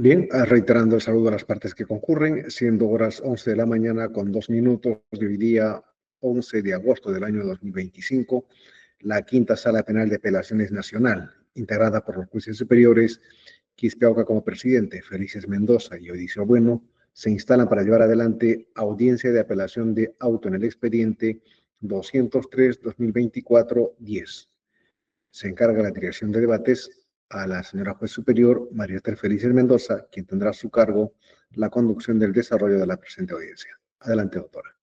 Bien, reiterando el saludo a las partes que concurren, siendo horas 11 de la mañana con 2 minutos de hoy día 11 de agosto del año 2025, la Quinta Sala Penal de Apelaciones Nacional, integrada por los jueces superiores Quispe Auca como presidente, Felices Mendoza y Odiseo Bueno, se instalan para llevar adelante audiencia de apelación de auto en el expediente 203-2024-10. Se encarga la dirección de debates a la señora juez superior María Esther Felices Mendoza, quien tendrá a su cargo la conducción del desarrollo de la presente audiencia. Adelante, doctora.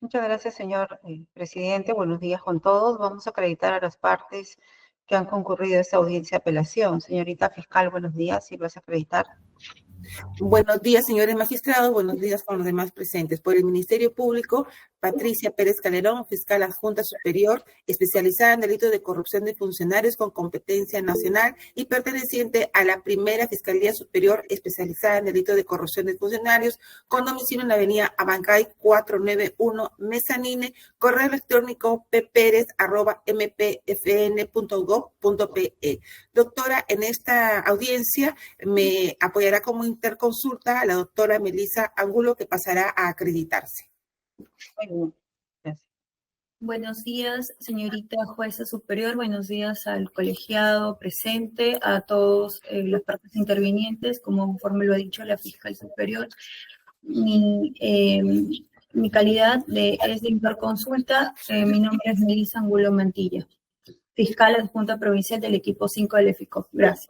Muchas gracias, señor presidente. Buenos días con todos. Vamos a acreditar a las partes que han concurrido a esta audiencia de apelación. Señorita fiscal, buenos días. ¿Sí vas a acreditar? Buenos días, señores magistrados. Buenos días con los demás presentes. Por el Ministerio Público, Patricia Pérez Calderón, fiscal adjunta superior, especializada en delitos de corrupción de funcionarios con competencia nacional y perteneciente a la primera Fiscalía Superior, especializada en delitos de corrupción de funcionarios, con domicilio en la avenida Abancay 491, Mezanine, correo electrónico pperez@mpfn.gov.pe. Doctora, en esta audiencia me apoyará como interconsulta a la doctora Melissa Angulo, que pasará a acreditarse. Muy bien. Gracias. Buenos días, señorita jueza superior. Buenos días al colegiado presente, a todos las partes intervinientes, conforme lo ha dicho la fiscal superior. Mi calidad es de interconsulta. Mi nombre es Melissa Angulo Mantilla, fiscal adjunta provincial del equipo 5 del EFICOP. Gracias.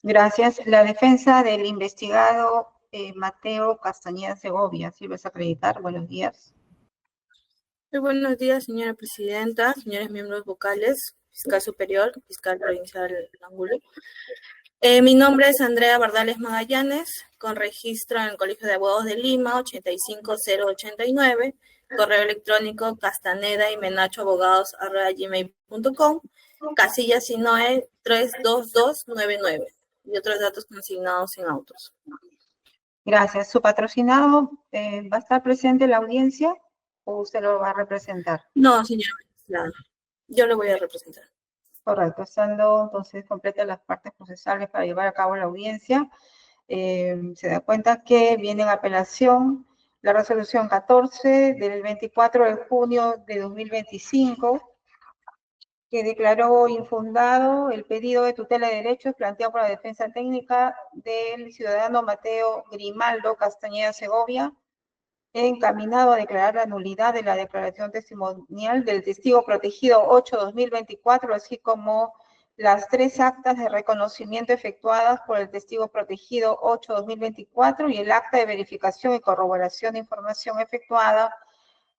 Gracias. La defensa del investigado Mateo Castañeda Segovia. ¿Sí vas a acreditar? Buenos días. Muy buenos días, señora presidenta, señores miembros vocales, fiscal superior, fiscal provincial Angulo. Mi nombre es Andrea Bardales Magallanes, con registro en el Colegio de Abogados de Lima, 85089, correo electrónico castaneda-y-menacho-abogados@gmail.com, casilla SINOE 32299 y otros datos consignados en autos. Gracias. ¿Su patrocinado va a estar presente en la audiencia o usted lo va a representar? No, señora magistrada, yo lo voy a representar. Correcto, estando entonces completas las partes procesales para llevar a cabo la audiencia, se da cuenta que viene en apelación la resolución 14 del 24 de junio de 2025, que declaró infundado el pedido de tutela de derechos planteado por la defensa técnica del ciudadano Mateo Grimaldo Castañeda Segovia, encaminado a declarar la nulidad de la declaración testimonial del testigo protegido 8-2024, así como las 3 actas de reconocimiento efectuadas por el testigo protegido 8-2024 y el acta de verificación y corroboración de información efectuada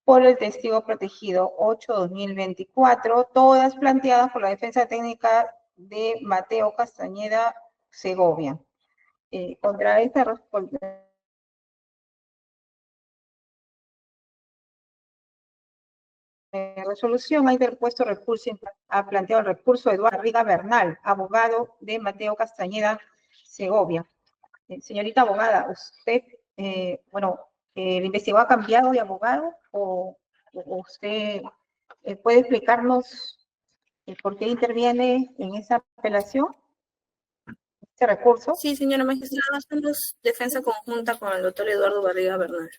por el testigo protegido 8-2024, todas planteadas por la defensa técnica de Mateo Castañeda Segovia. Contra esta resolución ha interpuesto recurso, ha planteado el recurso Eduardo Riga Bernal, abogado de Mateo Castañeda Segovia. Señorita abogada, usted, ¿el investigado ha cambiado de abogado o usted puede explicarnos por qué interviene en esa apelación, este recurso? Sí, señora magistrada, hacemos defensa conjunta con el doctor Eduardo Barriga Bernal.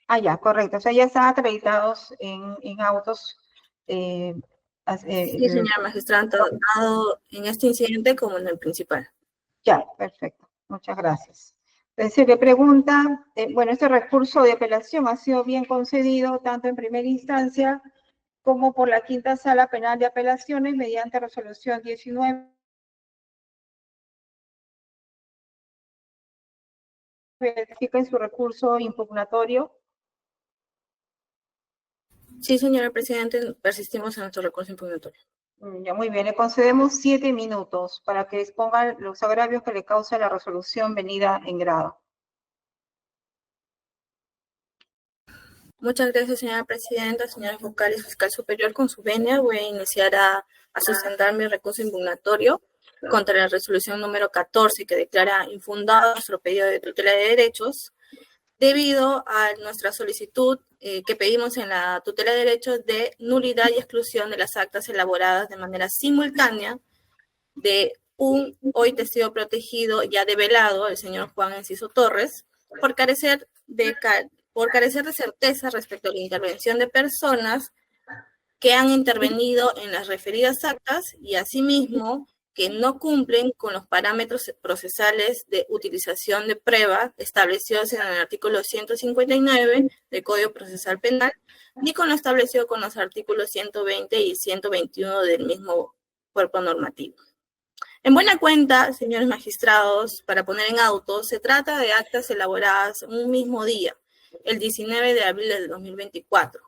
Ah, ya, correcto. O sea, ya están acreditados en autos. Sí, señora magistrada, tanto en este incidente como en el principal. Ya, perfecto. Muchas gracias. Entonces, le pregunta, este recurso de apelación ha sido bien concedido tanto en primera instancia como por la Quinta Sala Penal de Apelaciones mediante resolución 19. ¿Verifica en su recurso impugnatorio? Sí, señora presidente, persistimos en nuestro recurso impugnatorio. Ya, muy bien. Le concedemos 7 minutos para que exponga los agravios que le causa la resolución venida en grado. Muchas gracias, señora presidenta, señores vocales, fiscal superior, con su venia voy a iniciar a sustentar mi recurso impugnatorio contra la resolución número 14 que declara infundado nuestro pedido de tutela de derechos debido a nuestra solicitud que pedimos en la tutela de derechos de nulidad y exclusión de las actas elaboradas de manera simultánea de un hoy testigo protegido ya develado, el señor Juan Enciso Torres, por carecer de certeza respecto a la intervención de personas que han intervenido en las referidas actas y asimismo que no cumplen con los parámetros procesales de utilización de prueba establecidos en el artículo 159 del Código Procesal Penal, ni con lo establecido con los artículos 120 y 121 del mismo cuerpo normativo. En buena cuenta, señores magistrados, para poner en auto, se trata de actas elaboradas un mismo día, el 19 de abril del 2024,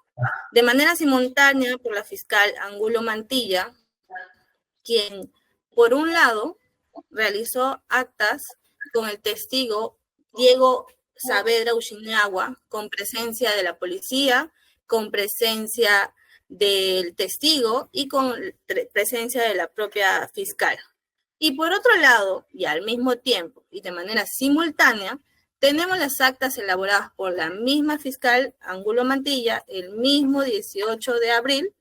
de manera simultánea por la fiscal Angulo Mantilla, quien, por un lado, realizó actas con el testigo Diego Saavedra Uchiñagua, con presencia de la policía, con presencia del testigo y con presencia de la propia fiscal. Y por otro lado, y al mismo tiempo, y de manera simultánea, tenemos las actas elaboradas por la misma fiscal Angulo Mantilla el mismo 18 de abril,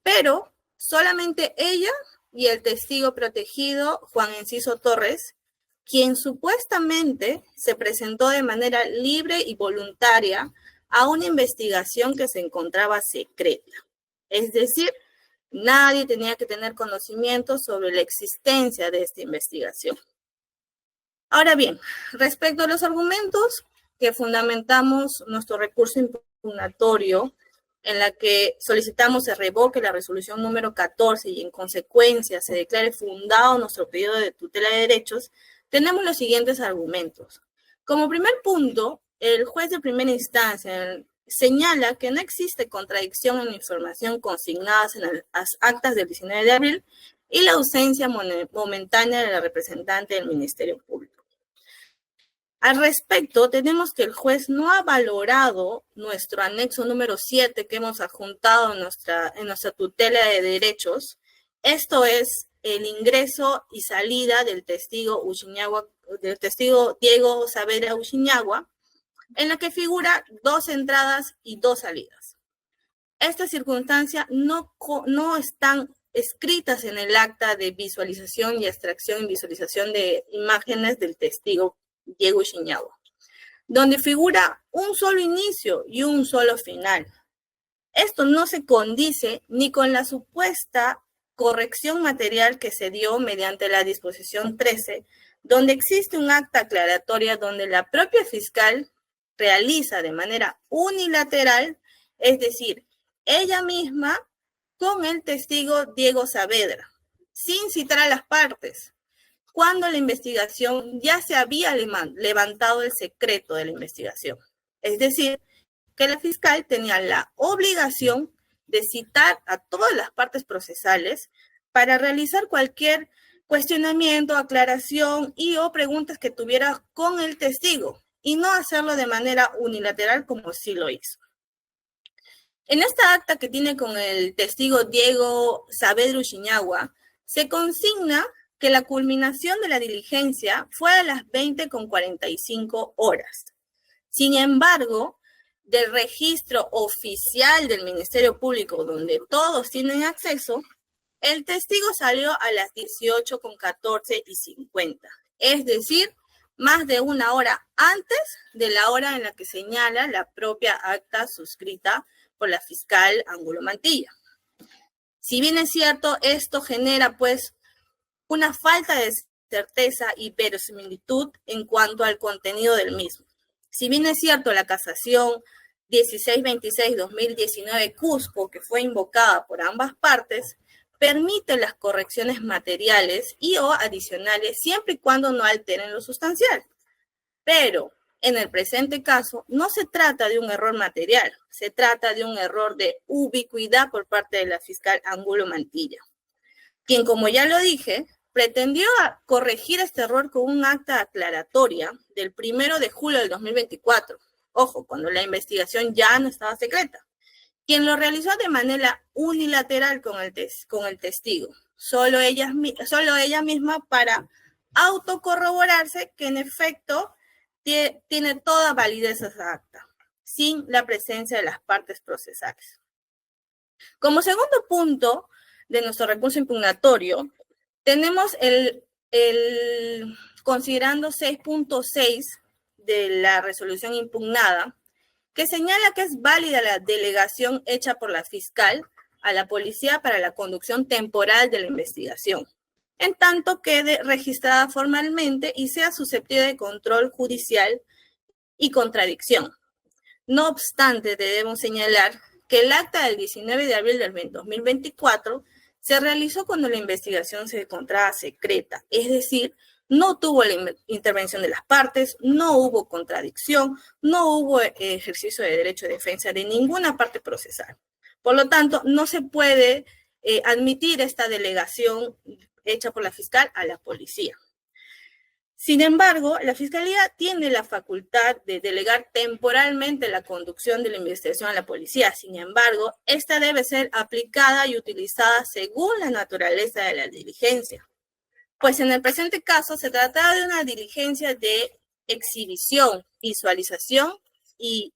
pero solamente ella y el testigo protegido Juan Enciso Torres, quien supuestamente se presentó de manera libre y voluntaria a una investigación que se encontraba secreta. Es decir, nadie tenía que tener conocimiento sobre la existencia de esta investigación. Ahora bien, respecto a los argumentos que fundamentamos nuestro recurso impugnatorio, en la que solicitamos se revoque la resolución número 14 y en consecuencia se declare fundado nuestro pedido de tutela de derechos, tenemos los siguientes argumentos. Como primer punto, el juez de primera instancia señala que no existe contradicción en la información consignada en las actas del 19 de abril y la ausencia momentánea de la representante del Ministerio Público. Al respecto, tenemos que el juez no ha valorado nuestro anexo número 7 que hemos adjuntado en nuestra tutela de derechos. Esto es el ingreso y salida del testigo Diego Saavedra Uchiñagua, en la que figura 2 entradas y 2 salidas. Estas circunstancias no están escritas en el acta de visualización y extracción y visualización de imágenes del testigo Diego Uchiñagua, donde figura un solo inicio y un solo final. Esto no se condice ni con la supuesta corrección material que se dio mediante la disposición 13, donde existe un acta aclaratoria donde la propia fiscal realiza de manera unilateral, es decir, ella misma con el testigo Diego Saavedra, sin citar a las partes, cuando la investigación ya se había levantado el secreto de la investigación. Es decir, que la fiscal tenía la obligación de citar a todas las partes procesales para realizar cualquier cuestionamiento, aclaración y o preguntas que tuviera con el testigo y no hacerlo de manera unilateral como sí lo hizo. En esta acta que tiene con el testigo Diego Saavedra Uchiñagua, se consigna que la culminación de la diligencia fue a las 20:45 horas. Sin embargo, del registro oficial del Ministerio Público, donde todos tienen acceso, el testigo salió a las 18:14:50, es decir, más de una hora antes de la hora en la que señala la propia acta suscrita por la fiscal Angulo Mantilla. Si bien es cierto, esto genera pues una falta de certeza y verosimilitud en cuanto al contenido del mismo. Si bien es cierto, la casación 1626-2019 Cusco, que fue invocada por ambas partes, permite las correcciones materiales y o adicionales siempre y cuando no alteren lo sustancial. Pero en el presente caso no se trata de un error material, se trata de un error de ubicuidad por parte de la fiscal Angulo Mantilla, quien, como ya lo dije, pretendió corregir este error con un acta aclaratoria del 1 de julio del 2024. Ojo, cuando la investigación ya no estaba secreta. Quien lo realizó de manera unilateral con el testigo. Solo ella misma para autocorroborarse que en efecto tiene toda validez esa acta, sin la presencia de las partes procesales. Como segundo punto de nuestro recurso impugnatorio, tenemos el considerando 6.6 de la resolución impugnada, que señala que es válida la delegación hecha por la fiscal a la policía para la conducción temporal de la investigación, en tanto quede registrada formalmente y sea susceptible de control judicial y contradicción. No obstante, debemos señalar que el acta del 19 de abril del 2024 se realizó cuando la investigación se encontraba secreta, es decir, no tuvo la intervención de las partes, no hubo contradicción, no hubo ejercicio de derecho de defensa de ninguna parte procesal. Por lo tanto, no se puede admitir esta delegación hecha por la fiscal a la policía. Sin embargo, la Fiscalía tiene la facultad de delegar temporalmente la conducción de la investigación a la policía. Sin embargo, esta debe ser aplicada y utilizada según la naturaleza de la diligencia. Pues en el presente caso se trata de una diligencia de exhibición, visualización y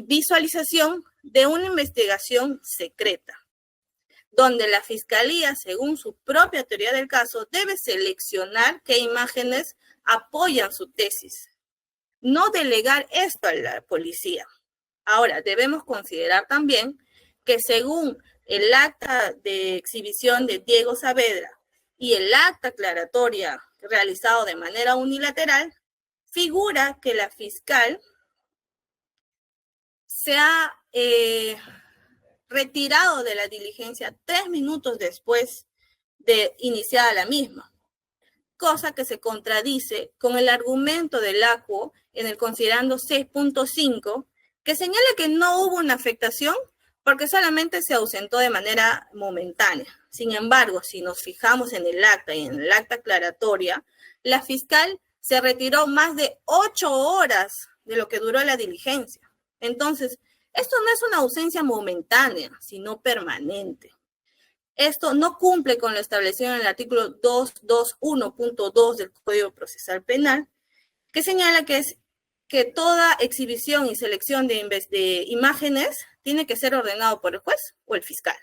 visualización de una investigación secreta, donde la Fiscalía, según su propia teoría del caso, debe seleccionar qué imágenes apoyan su tesis, no delegar esto a la policía. Ahora, debemos considerar también que según el acta de exhibición de Diego Saavedra y el acta aclaratoria realizado de manera unilateral, figura que la fiscal se ha retirado de la diligencia 3 minutos después de iniciada la misma, cosa que se contradice con el argumento del ACUO en el considerando 6.5, que señala que no hubo una afectación porque solamente se ausentó de manera momentánea. Sin embargo, si nos fijamos en el acta y en el acta aclaratoria, la fiscal se retiró más de 8 horas de lo que duró la diligencia. Entonces, esto no es una ausencia momentánea, sino permanente. Esto no cumple con lo establecido en el artículo 221.2 del Código Procesal Penal, que señala que toda exhibición y selección de imágenes tiene que ser ordenado por el juez o el fiscal.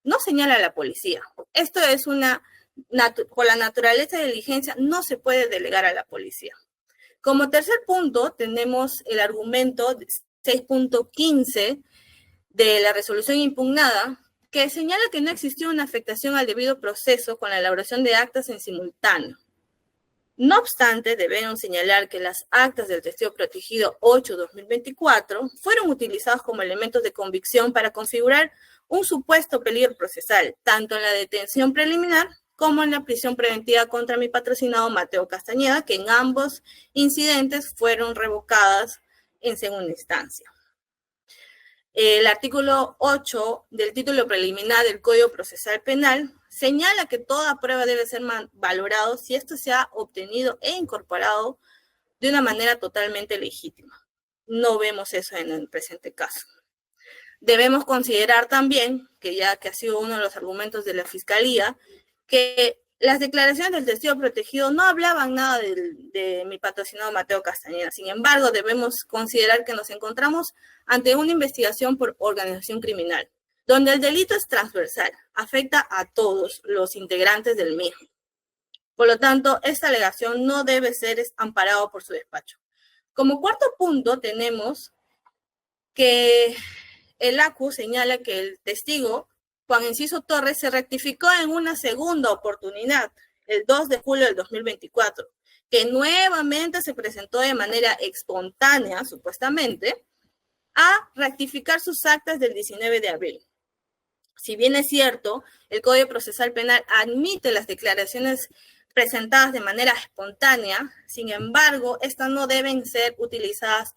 No señala a la policía. Esto es por la naturaleza de diligencia, no se puede delegar a la policía. Como tercer punto, tenemos el argumento 6.15 de la resolución impugnada, que señala que no existió una afectación al debido proceso con la elaboración de actas en simultáneo. No obstante, debemos señalar que las actas del testigo protegido 8/2024 fueron utilizadas como elementos de convicción para configurar un supuesto peligro procesal, tanto en la detención preliminar como en la prisión preventiva contra mi patrocinado Mateo Castañeda, que en ambos incidentes fueron revocadas en segunda instancia. El artículo 8 del título preliminar del Código Procesal Penal señala que toda prueba debe ser valorada si esto se ha obtenido e incorporado de una manera totalmente legítima. No vemos eso en el presente caso. Debemos considerar también, que ya que ha sido uno de los argumentos de la Fiscalía, que las declaraciones del testigo protegido no hablaban nada de mi patrocinado Mateo Castañeda. Sin embargo, debemos considerar que nos encontramos ante una investigación por organización criminal, donde el delito es transversal, afecta a todos los integrantes del mismo. Por lo tanto, esta alegación no debe ser amparada por su despacho. Como cuarto punto, tenemos que el ACU señala que el testigo Juan Enciso Torres se rectificó en una segunda oportunidad, el 2 de julio del 2024, que nuevamente se presentó de manera espontánea, supuestamente, a rectificar sus actas del 19 de abril. Si bien es cierto, el Código Procesal Penal admite las declaraciones presentadas de manera espontánea, sin embargo, estas no deben ser utilizadas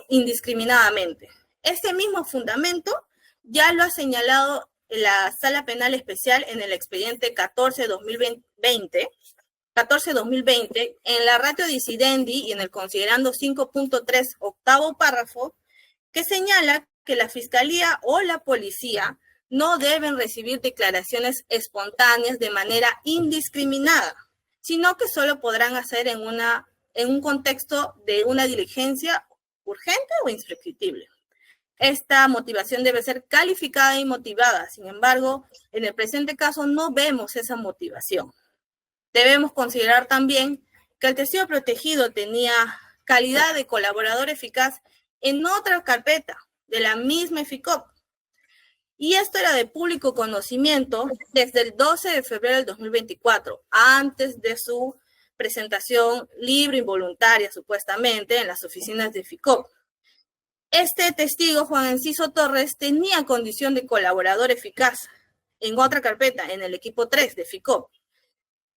indiscriminadamente. Este mismo fundamento ya lo ha señalado la Sala Penal Especial en el expediente 14-2020, en la ratio decidendi y en el considerando 5.3 octavo párrafo, que señala que la Fiscalía o la Policía no deben recibir declaraciones espontáneas de manera indiscriminada, sino que solo podrán hacer en un contexto de una diligencia urgente o imprescriptible. esta motivación debe ser calificada y motivada. Sin embargo, en el presente caso no vemos esa motivación. Debemos considerar también que el testigo protegido tenía calidad de colaborador eficaz en otra carpeta de la misma EFICOP. Y esto era de público conocimiento desde el 12 de febrero del 2024, antes de su presentación libre y voluntaria, supuestamente, en las oficinas de EFICOP. Este testigo, Juan Enciso Torres, tenía condición de colaborador eficaz en otra carpeta, en el equipo 3 de EFICOP.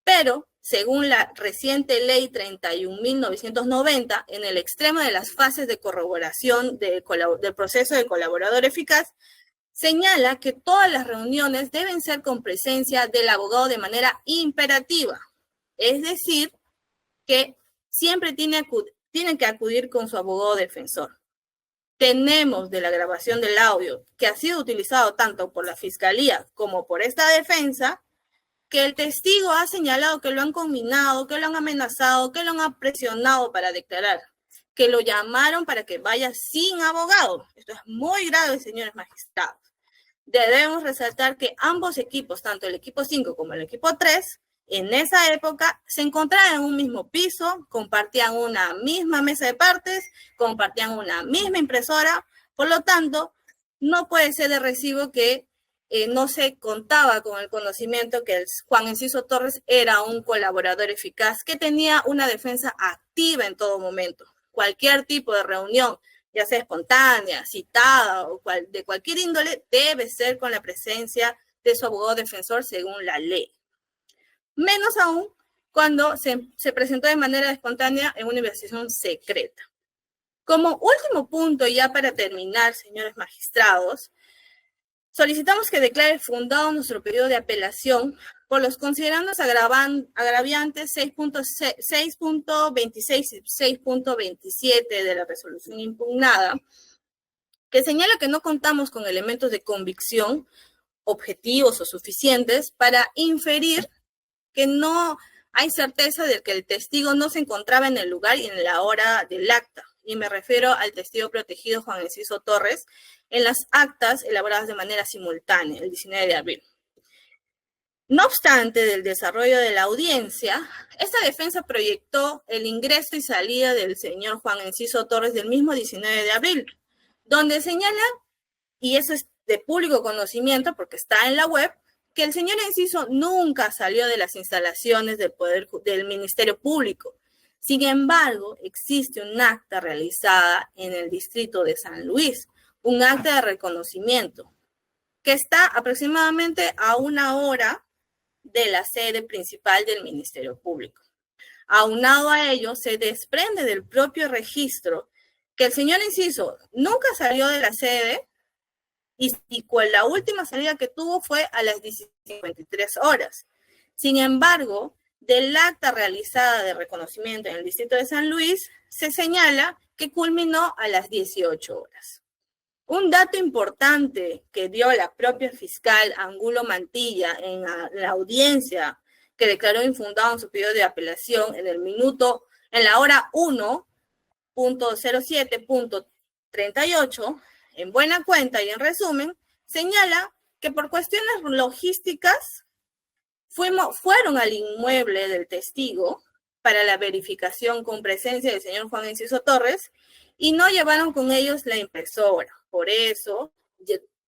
Pero, según la reciente ley 31.990, en el extremo de las fases de corroboración del proceso de colaborador eficaz, señala que todas las reuniones deben ser con presencia del abogado de manera imperativa. Es decir, que siempre tiene que acudir con su abogado defensor. Tenemos de la grabación del audio, que ha sido utilizado tanto por la Fiscalía como por esta defensa, que el testigo ha señalado que lo han conminado, que lo han amenazado, que lo han presionado para declarar, que lo llamaron para que vaya sin abogado. Esto es muy grave, señores magistrados. Debemos resaltar que ambos equipos, tanto el equipo 5 como el equipo 3, en esa época se encontraban en un mismo piso, compartían una misma mesa de partes, compartían una misma impresora. Por lo tanto, no puede ser de recibo que no se contaba con el conocimiento que el Juan Enciso Torres era un colaborador eficaz que tenía una defensa activa en todo momento. Cualquier tipo de reunión, ya sea espontánea, citada o de cualquier índole, debe ser con la presencia de su abogado defensor según la ley. Menos aún cuando se presentó de manera espontánea en una investigación secreta. Como último punto, ya para terminar, señores magistrados, solicitamos que declare fundado nuestro pedido de apelación por los considerandos agraviantes 6.26 y 6.27 de la resolución impugnada, que señala que no contamos con elementos de convicción objetivos o suficientes para inferir que no hay certeza de que el testigo no se encontraba en el lugar y en la hora del acta. Y me refiero al testigo protegido Juan Enciso Torres en las actas elaboradas de manera simultánea, el 19 de abril. No obstante del desarrollo de la audiencia, esta defensa proyectó el ingreso y salida del señor Juan Enciso Torres del mismo 19 de abril, donde señala, y eso es de público conocimiento porque está en la web, que el señor Enciso nunca salió de las instalaciones del Ministerio Público. Sin embargo, existe un acta realizada en el distrito de San Luis, un acta de reconocimiento, que está aproximadamente a 1 hora de la sede principal del Ministerio Público. Aunado a ello, se desprende del propio registro que el señor Enciso nunca salió de la sede y la última salida que tuvo fue a las 17:53 horas. Sin embargo, del acta realizada de reconocimiento en el distrito de San Luis, se señala que culminó a las 18 horas. Un dato importante que dio la propia fiscal Angulo Mantilla en la audiencia que declaró infundado en su pedido de apelación en la hora 1.07.38, en buena cuenta y en resumen, señala que por cuestiones logísticas fueron al inmueble del testigo para la verificación con presencia del señor Juan Enciso Torres y no llevaron con ellos la impresora. Por eso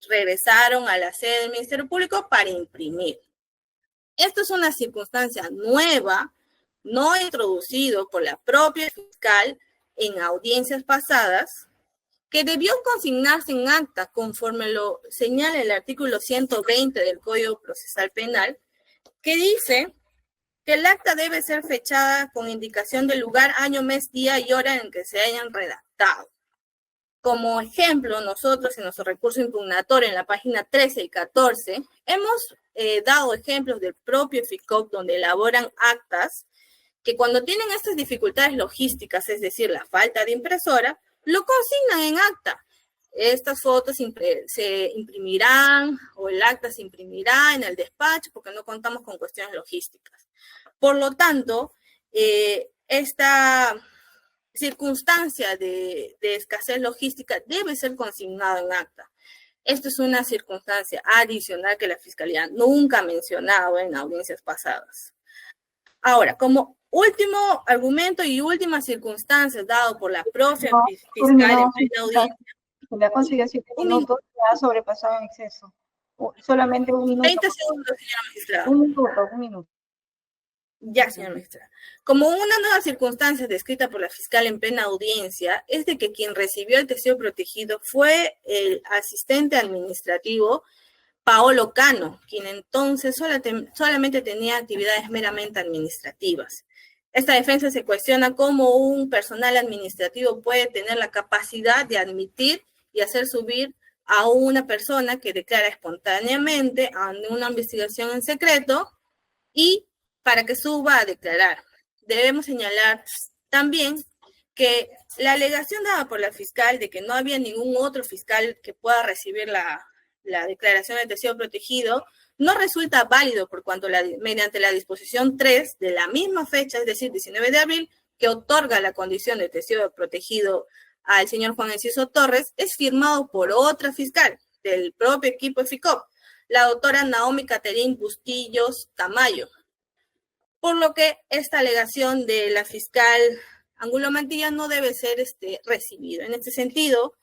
regresaron a la sede del Ministerio Público para imprimir. Esto es una circunstancia nueva, no introducido por la propia fiscal en audiencias pasadas, que debió consignarse en acta conforme lo señala el artículo 120 del Código Procesal Penal, que dice que el acta debe ser fechada con indicación del lugar, año, mes, día y hora en que se hayan redactado. Como ejemplo, nosotros en nuestro recurso impugnatorio en la página 13 y 14 hemos dado ejemplos del propio FICOP donde elaboran actas que cuando tienen estas dificultades logísticas, es decir, la falta de impresora, lo consignan en acta. Estas fotos se imprimirán o el acta se imprimirá en el despacho porque no contamos con cuestiones logísticas. Por lo tanto, esta circunstancia de escasez logística debe ser consignado en acta. Esto es una circunstancia adicional que la Fiscalía nunca ha mencionado en audiencias pasadas. Ahora, como último argumento y última circunstancia dado por la propia fiscal en plena audiencia. Se le ha conseguido 7 minutos, ya ha sobrepasado en exceso. Solamente un minuto. 30 segundos, señora magistrada. Un minuto. Ya, señora magistrada. Como una nueva circunstancia descrita por la fiscal en plena audiencia es de que quien recibió el testigo protegido fue el asistente administrativo Paolo Cano, quien entonces solamente tenía actividades meramente administrativas. Esta defensa se cuestiona cómo un personal administrativo puede tener la capacidad de admitir y hacer subir a una persona que declara espontáneamente a una investigación en secreto y para que suba a declarar. Debemos señalar también que la alegación dada por la fiscal de que no había ningún otro fiscal que pueda recibir la declaración de testigo protegido no resulta válido por cuanto mediante la disposición 3 de la misma fecha, es decir, 19 de abril, que otorga la condición de testigo protegido al señor Juan Enciso Torres, es firmado por otra fiscal del propio equipo FICOP, la doctora Naomi Caterín Bustillos Tamayo. Por lo que esta alegación de la fiscal Angulo Mantilla no debe ser recibida. En este sentido,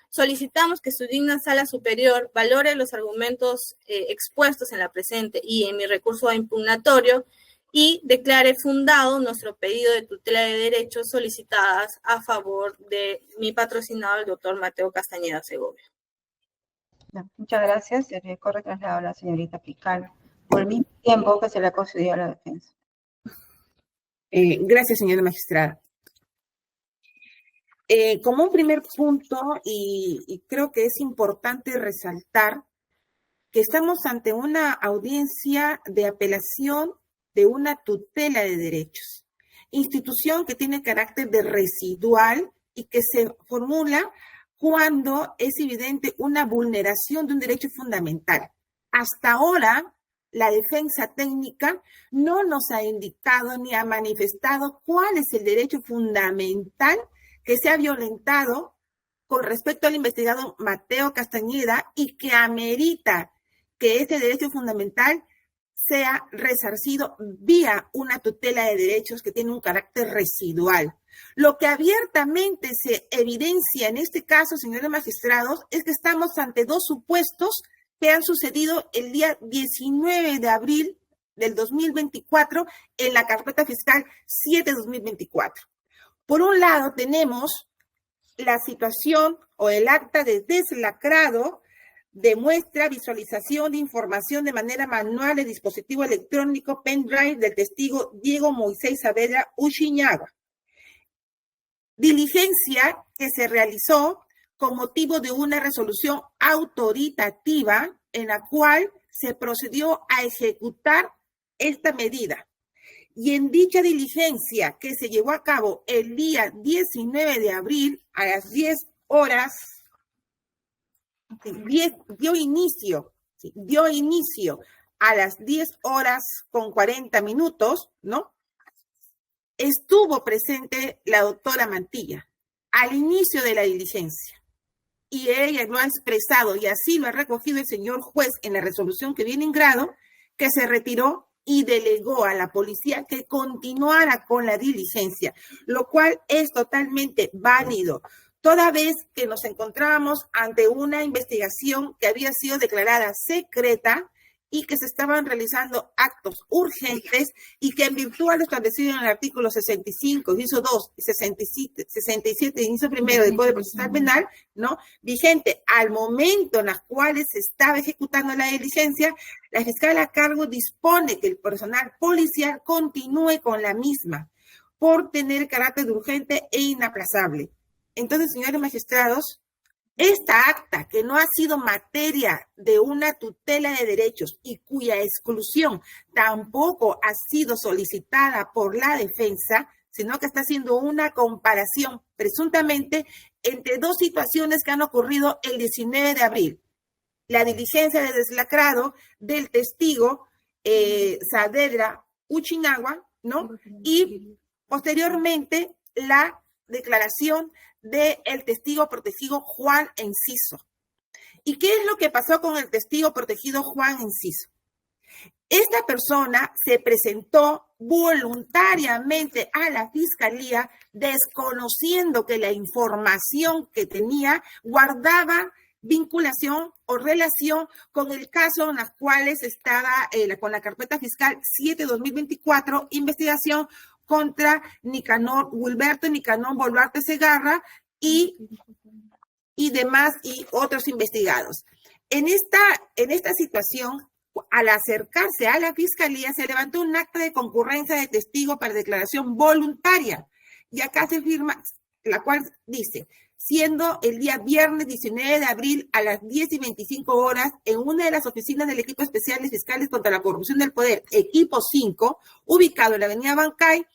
solicitamos que su digna sala superior valore los argumentos expuestos en la presente y en mi recurso impugnatorio y declare fundado nuestro pedido de tutela de derechos solicitadas a favor de mi patrocinado, el doctor Mateo Castañeda Segovia. Muchas gracias. Se corre traslado a la señorita fiscal por el mismo tiempo que se le ha concedido a la defensa. Gracias, señora magistrada. Como un primer punto, y creo que es importante resaltar que estamos ante una audiencia de apelación de una tutela de derechos, institución que tiene carácter de residual y que se formula cuando es evidente una vulneración de un derecho fundamental. Hasta ahora, la defensa técnica no nos ha indicado ni ha manifestado cuál es el derecho fundamental que se ha violentado con respecto al investigado Mateo Castañeda y que amerita que este derecho fundamental sea resarcido vía una tutela de derechos que tiene un carácter residual. Lo que abiertamente se evidencia en este caso, señores magistrados, es que estamos ante dos supuestos que han sucedido el día 19 de abril del 2024 en la carpeta fiscal 7-2024. Por un lado, tenemos la situación o el acta de deslacrado de muestra, visualización de información de manera manual de dispositivo electrónico pendrive del testigo Diego Moisés Saavedra Uchiñagua. Diligencia que se realizó con motivo de una resolución autoritativa en la cual se procedió a ejecutar esta medida. Y en dicha diligencia que se llevó a cabo el día 19 de abril a las 10 horas, dio inicio a las 10 horas con 40 minutos, ¿no? Estuvo presente la doctora Mantilla al inicio de la diligencia. Y ella lo ha expresado, y así lo ha recogido el señor juez en la resolución que viene en grado, que se retiró y delegó a la policía que continuara con la diligencia, lo cual es totalmente válido, toda vez que nos encontrábamos ante una investigación que había sido declarada secreta y que se estaban realizando actos urgentes y que en virtud de lo establecido en el artículo 65, inciso 2 y 67, inciso primero del Código Procesal Penal, ¿no? Vigente al momento en los cuales se estaba ejecutando la diligencia, la fiscal a cargo dispone que el personal policial continúe con la misma por tener carácter de urgente e inaplazable. Entonces, señores magistrados, esta acta, que no ha sido materia de una tutela de derechos y cuya exclusión tampoco ha sido solicitada por la defensa, sino que está haciendo una comparación presuntamente entre dos situaciones que han ocurrido el 19 de abril. La diligencia de deslacrado del testigo Saavedra Uchiñagua, ¿no? Y posteriormente la declaración del testigo protegido Juan Enciso. ¿Y qué es lo que pasó con el testigo protegido Juan Enciso? Esta persona se presentó voluntariamente a la fiscalía desconociendo que la información que tenía guardaba vinculación o relación con el caso en las cuales estaba con la carpeta fiscal 7-2024, investigación contra Wilberto Nicanor Boluarte Segarra y demás y otros investigados. En esta situación, al acercarse a la fiscalía, se levantó un acta de concurrencia de testigo para declaración voluntaria. Y acá se firma, la cual dice, siendo el día viernes 19 de abril a las 10:25 en una de las oficinas del Equipo Especial de Fiscales contra la Corrupción del Poder, Equipo 5, ubicado en la avenida Bancay,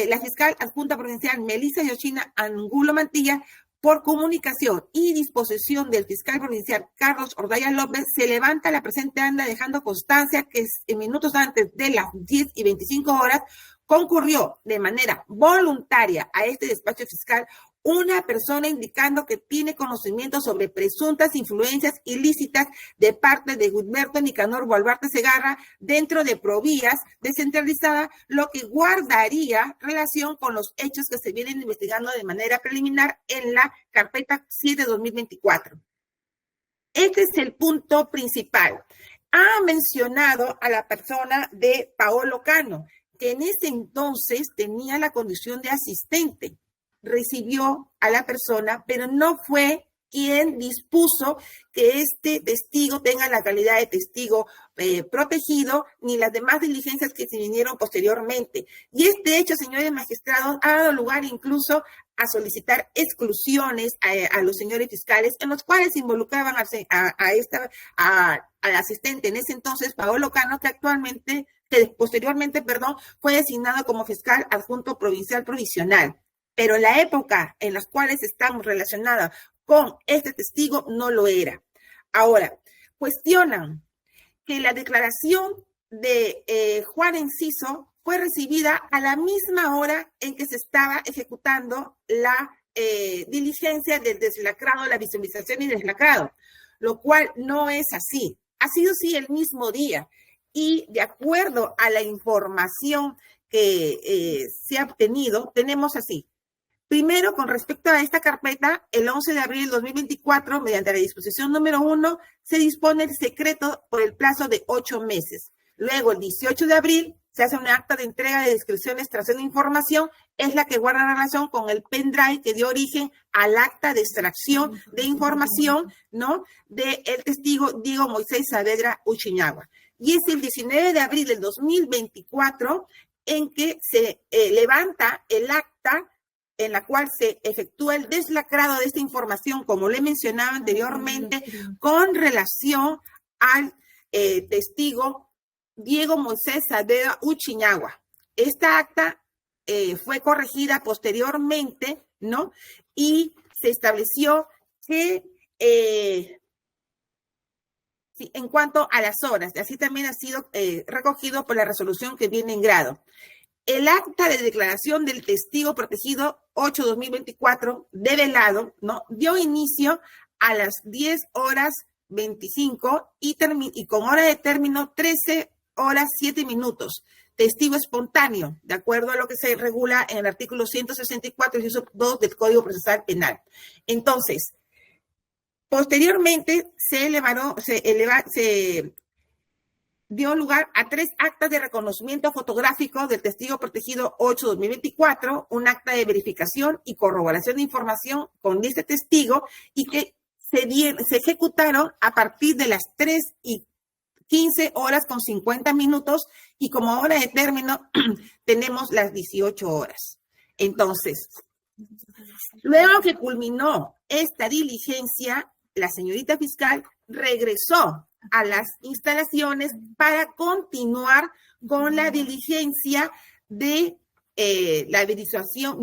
la fiscal adjunta provincial Melissa Yoshina Angulo Mantilla, por comunicación y disposición del fiscal provincial Carlos Ordaya López, se levanta la presente anda dejando constancia que en minutos antes de las 10:25 concurrió de manera voluntaria a este despacho fiscal una persona indicando que tiene conocimiento sobre presuntas influencias ilícitas de parte de Wilberto Nicanor Boluarte Segarra dentro de Provías descentralizada, lo que guardaría relación con los hechos que se vienen investigando de manera preliminar en la carpeta 7-2024. Este es el punto principal. Ha mencionado a la persona de Paolo Cano, que en ese entonces tenía la condición de asistente. Recibió a la persona, pero no fue quien dispuso que este testigo tenga la calidad de testigo protegido, ni las demás diligencias que se vinieron posteriormente. Y este hecho, señores magistrados, ha dado lugar incluso a solicitar exclusiones a los señores fiscales, en los cuales involucraban al asistente en ese entonces, Paolo Cano, que posteriormente fue designado como fiscal adjunto provincial provisional. Pero en la época en las cuales estamos relacionadas con este testigo no lo era. Ahora, cuestionan que la declaración de Juan Enciso fue recibida a la misma hora en que se estaba ejecutando la diligencia del deslacrado, la visualización y deslacrado, lo cual no es así. Ha sido sí el mismo día y de acuerdo a la información que se ha obtenido, tenemos así. Primero, con respecto a esta carpeta, el 11 de abril de 2024, mediante la disposición número 1, se dispone el secreto por el plazo de 8 meses. Luego, el 18 de abril, se hace un acta de entrega de descripciones tras una información, es la que guarda relación con el pendrive que dio origen al acta de extracción de información, ¿no?, del testigo Diego Moisés Saavedra Uchiñagua. Y es el 19 de abril del 2024 en que se levanta el acta en la cual se efectúa el deslacrado de esta información, como le mencionaba anteriormente, con relación al testigo Diego Moisés Saavedra Uchiñagua. Esta acta fue corregida posteriormente, ¿no? Y se estableció que en cuanto a las horas, así también ha sido recogido por la resolución que viene en grado. El acta de declaración del testigo protegido 8-2024 develado, ¿no?, dio inicio a las 10:25 y con hora de término 13:07. Testigo espontáneo, de acuerdo a lo que se regula en el artículo 164, inciso 2 del Código Procesal Penal. Entonces, posteriormente se dio lugar a 3 actas de reconocimiento fotográfico del testigo protegido 8-2024, un acta de verificación y corroboración de información con este testigo y que se ejecutaron a partir de las 3:15:50 y como hora de término tenemos las 18 horas. Entonces, luego que culminó esta diligencia, la señorita fiscal regresó a las instalaciones para continuar con la diligencia de la visualización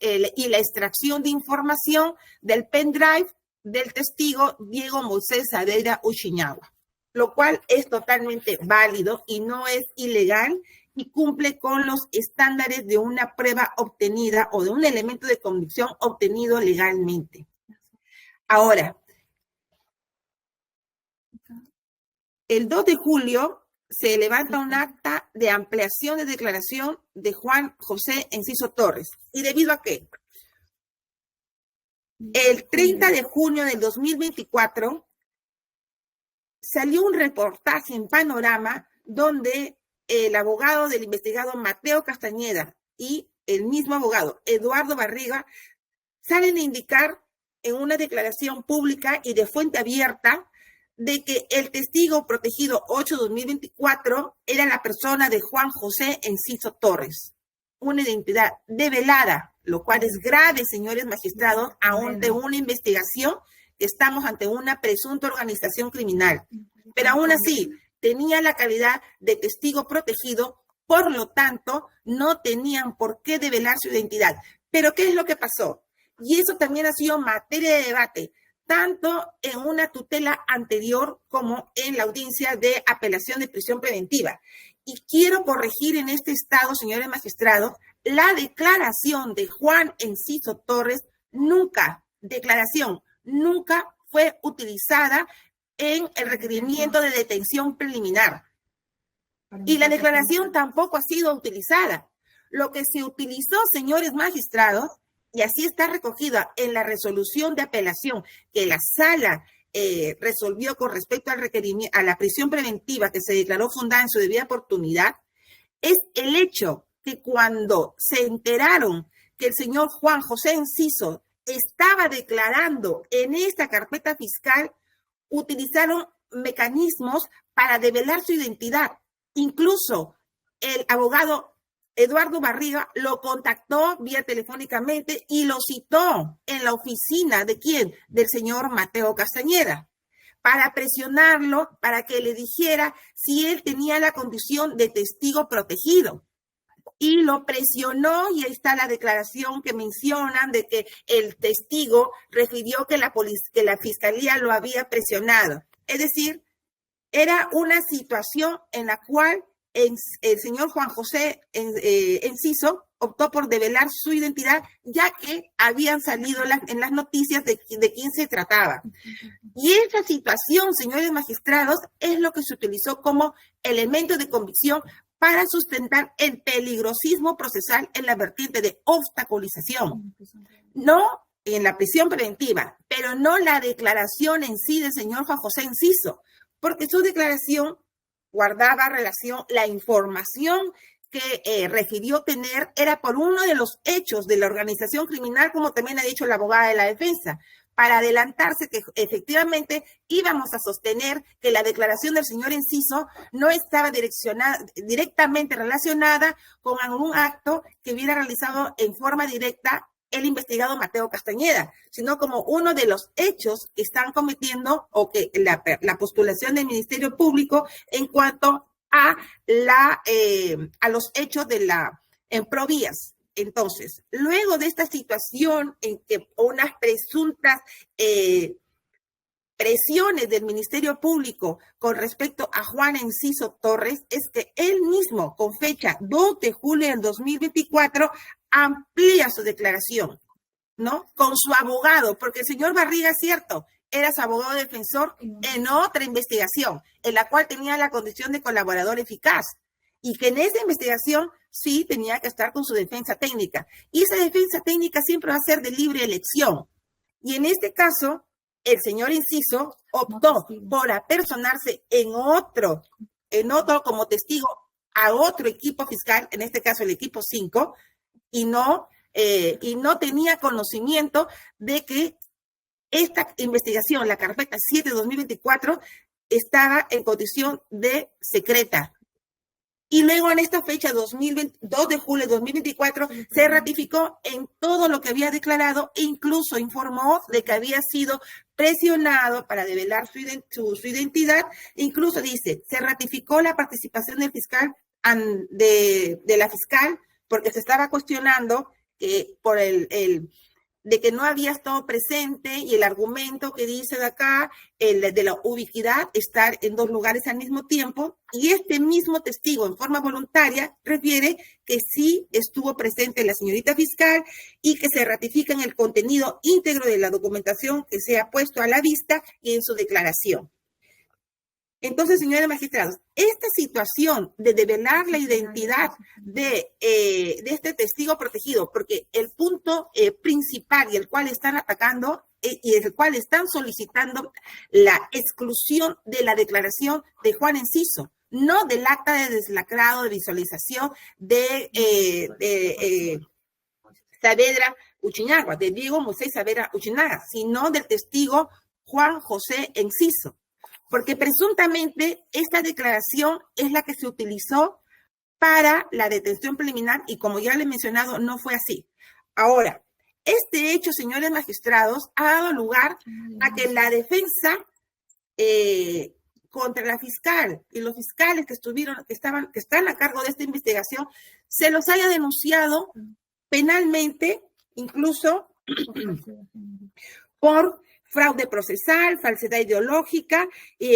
y la extracción de información del pendrive del testigo Diego Moisés Saavedra Uchiñagua, lo cual es totalmente válido y no es ilegal y cumple con los estándares de una prueba obtenida o de un elemento de convicción obtenido legalmente. Ahora, el 2 de julio se levanta un acta de ampliación de declaración de Juan José Enciso Torres. ¿Y debido a qué? El 30 de junio del 2024 salió un reportaje en Panorama donde el abogado del investigado Mateo Castañeda y el mismo abogado Eduardo Barriga salen a indicar en una declaración pública y de fuente abierta de que el testigo protegido 8-2024 era la persona de Juan José Enciso Torres, una identidad develada, lo cual es grave, señores magistrados, ante una investigación que estamos ante una presunta organización criminal. Pero aún así, tenía la calidad de testigo protegido, por lo tanto, no tenían por qué develar su identidad. Pero ¿qué es lo que pasó? Y eso también ha sido materia de debate, tanto en una tutela anterior como en la audiencia de apelación de prisión preventiva. Y quiero corregir en este estado, señores magistrados, la declaración de Juan Enciso Torres nunca fue utilizada en el requerimiento de detención preliminar. Y la declaración tampoco ha sido utilizada. Lo que se utilizó, señores magistrados, y así está recogida en la resolución de apelación que la sala resolvió con respecto al requerimiento, a la prisión preventiva que se declaró fundada en su debida oportunidad, es el hecho que cuando se enteraron que el señor Juan José Enciso estaba declarando en esta carpeta fiscal, utilizaron mecanismos para develar su identidad. Incluso el abogado Eduardo Barriga lo contactó vía telefónicamente y lo citó en la oficina ¿de quién? Del señor Mateo Castañeda, para presionarlo para que le dijera si él tenía la condición de testigo protegido. Y lo presionó, y ahí está la declaración que mencionan de que el testigo refirió que la fiscalía lo había presionado. Es decir, era una situación en la cual el señor Juan José Enciso optó por develar su identidad, ya que habían salido en las noticias de quién se trataba. Y esa situación, señores magistrados, es lo que se utilizó como elemento de convicción para sustentar el peligrosismo procesal en la vertiente de obstaculización. No en la prisión preventiva, pero no la declaración en sí del señor Juan José Enciso, porque su declaración guardaba relación, la información que refirió tener era por uno de los hechos de la organización criminal, como también ha dicho la abogada de la defensa, para adelantarse que efectivamente íbamos a sostener que la declaración del señor Enciso no estaba directamente relacionada con algún acto que hubiera realizado en forma directa el investigado Mateo Castañeda, sino como uno de los hechos que están cometiendo o que la postulación del Ministerio Público en cuanto a los hechos en Provías. Entonces, luego de esta situación en que unas presuntas presiones del Ministerio Público con respecto a Juan Enciso Torres, es que él mismo, con fecha 2 de julio del 2024, amplía su declaración, ¿no? Con su abogado, porque el señor Barriga, es cierto, era su abogado defensor en otra investigación, en la cual tenía la condición de colaborador eficaz, y que en esa investigación sí tenía que estar con su defensa técnica. Y esa defensa técnica siempre va a ser de libre elección. Y en este caso, el señor Enciso optó por apersonarse en otro como testigo a otro equipo fiscal, en este caso el equipo 5, y no tenía conocimiento de que esta investigación, la carpeta 7-2024, estaba en condición de secreta. Y luego en esta fecha, 2 de julio de 2024, se ratificó en todo lo que había declarado e incluso informó de que había sido presionado para develar su identidad. Incluso dice, se ratificó la participación del fiscal, de la fiscal, porque se estaba cuestionando que por de que no había estado presente y el argumento que dice de acá, el de la ubicuidad, estar en dos lugares al mismo tiempo, y este mismo testigo en forma voluntaria refiere que sí estuvo presente la señorita fiscal y que se ratifica en el contenido íntegro de la documentación que se ha puesto a la vista y en su declaración. Entonces, señores magistrados, esta situación de develar la identidad de este testigo protegido, porque el punto principal y el cual están atacando y el cual están solicitando la exclusión de la declaración de Juan Enciso, no del acta de deslacrado de visualización de Saavedra Uchinaga, de Diego Moisés Saavedra Uchinaga, sino del testigo Juan José Enciso. Porque presuntamente esta declaración es la que se utilizó para la detención preliminar y como ya le he mencionado, no fue así. Ahora, este hecho, señores magistrados, ha dado lugar a que la defensa contra la fiscal y los fiscales que están a cargo de esta investigación, se los haya denunciado penalmente, incluso por fraude procesal, falsedad ideológica,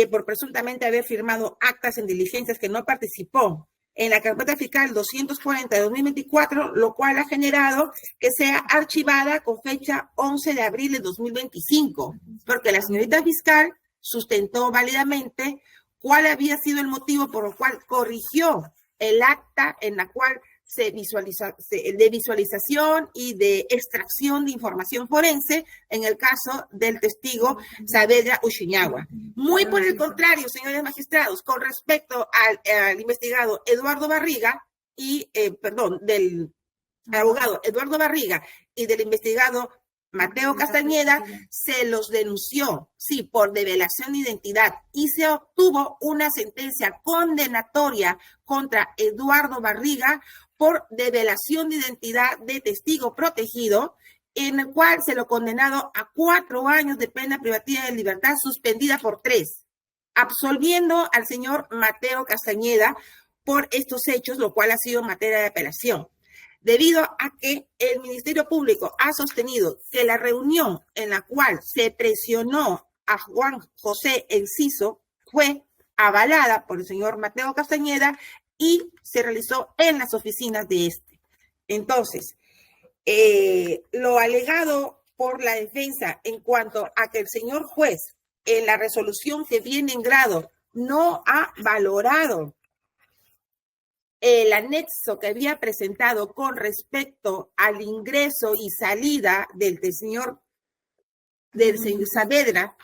por presuntamente haber firmado actas en diligencias que no participó en la carpeta fiscal 240 de 2024, lo cual ha generado que sea archivada con fecha 11 de abril de 2025, porque la señorita fiscal sustentó válidamente cuál había sido el motivo por el cual corrigió el acta en la cual de visualización y de extracción de información forense en el caso del testigo Saavedra Uchinaga. Muy por el contrario, señores magistrados, con respecto al investigado Eduardo Barriga del abogado Eduardo Barriga y del investigado Mateo Castañeda, se los denunció, sí, por develación de identidad y se obtuvo una sentencia condenatoria contra Eduardo Barriga por develación de identidad de testigo protegido, en el cual se lo condenado a 4 años de pena privativa de libertad suspendida por 3, absolviendo al señor Mateo Castañeda por estos hechos, lo cual ha sido materia de apelación. Debido a que el Ministerio Público ha sostenido que la reunión en la cual se presionó a Juan José Enciso fue avalada por el señor Mateo Castañeda y se realizó en las oficinas de este. Entonces, lo alegado por la defensa en cuanto a que el señor juez en la resolución que viene en grado no ha valorado el anexo que había presentado con respecto al ingreso y salida del señor Saavedra,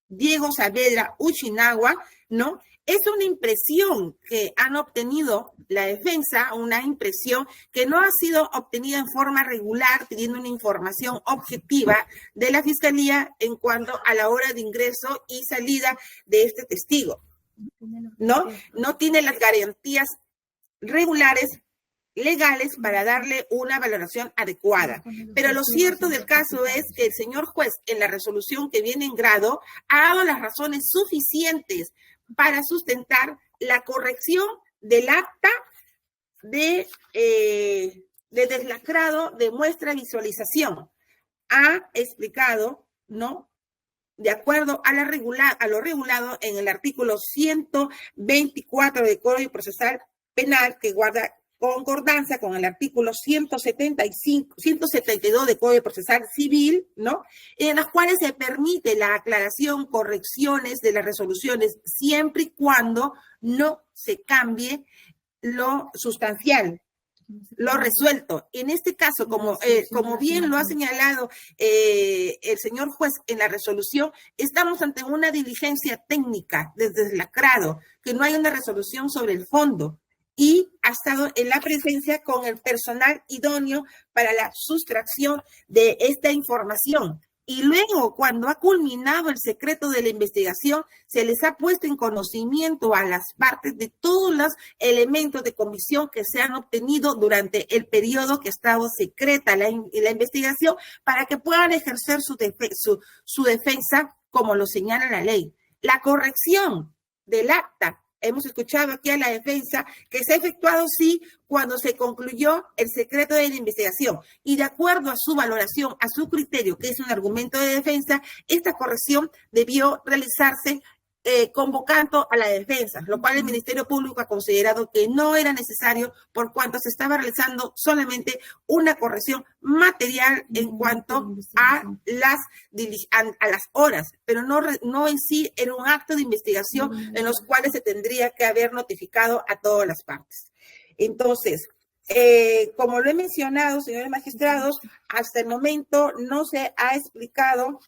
Diego Saavedra Uchinaga, ¿no? Es una impresión que han obtenido la defensa, una impresión que no ha sido obtenida en forma regular, pidiendo una información objetiva de la Fiscalía en cuanto a la hora de ingreso y salida de este testigo, ¿no? No tiene las garantías regulares, legales, para darle una valoración adecuada. Pero lo cierto del caso es que el señor juez, en la resolución que viene en grado, ha dado las razones suficientes para sustentar la corrección del acta de deslacrado de muestra visualización. Ha explicado, ¿no?, de acuerdo a lo regulado en el artículo 124 del Código Procesal Penal, que guarda concordancia con el artículo 172 del Código Procesal Civil, ¿no?, en las cuales se permite la aclaración, correcciones de las resoluciones, siempre y cuando no se cambie lo sustancial, lo resuelto. En este caso, como bien lo ha señalado el señor juez en la resolución, estamos ante una diligencia técnica de deslacrado, que no hay una resolución sobre el fondo, y ha estado en la presencia con el personal idóneo para la sustracción de esta información. Y luego, cuando ha culminado el secreto de la investigación, se les ha puesto en conocimiento a las partes de todos los elementos de comisión que se han obtenido durante el periodo que ha estado secreta la investigación, para que puedan ejercer su defensa como lo señala la ley. La corrección del acta hemos escuchado aquí a la defensa que se ha efectuado sí cuando se concluyó el secreto de la investigación y de acuerdo a su valoración, a su criterio, que es un argumento de defensa, esta corrección debió realizarse convocando a la defensa, lo cual el Ministerio Público ha considerado que no era necesario por cuanto se estaba realizando solamente una corrección material en cuanto a las horas, pero no en sí era un acto de investigación en los cuales se tendría que haber notificado a todas las partes. Entonces, como lo he mencionado, señores magistrados, hasta el momento no se ha explicado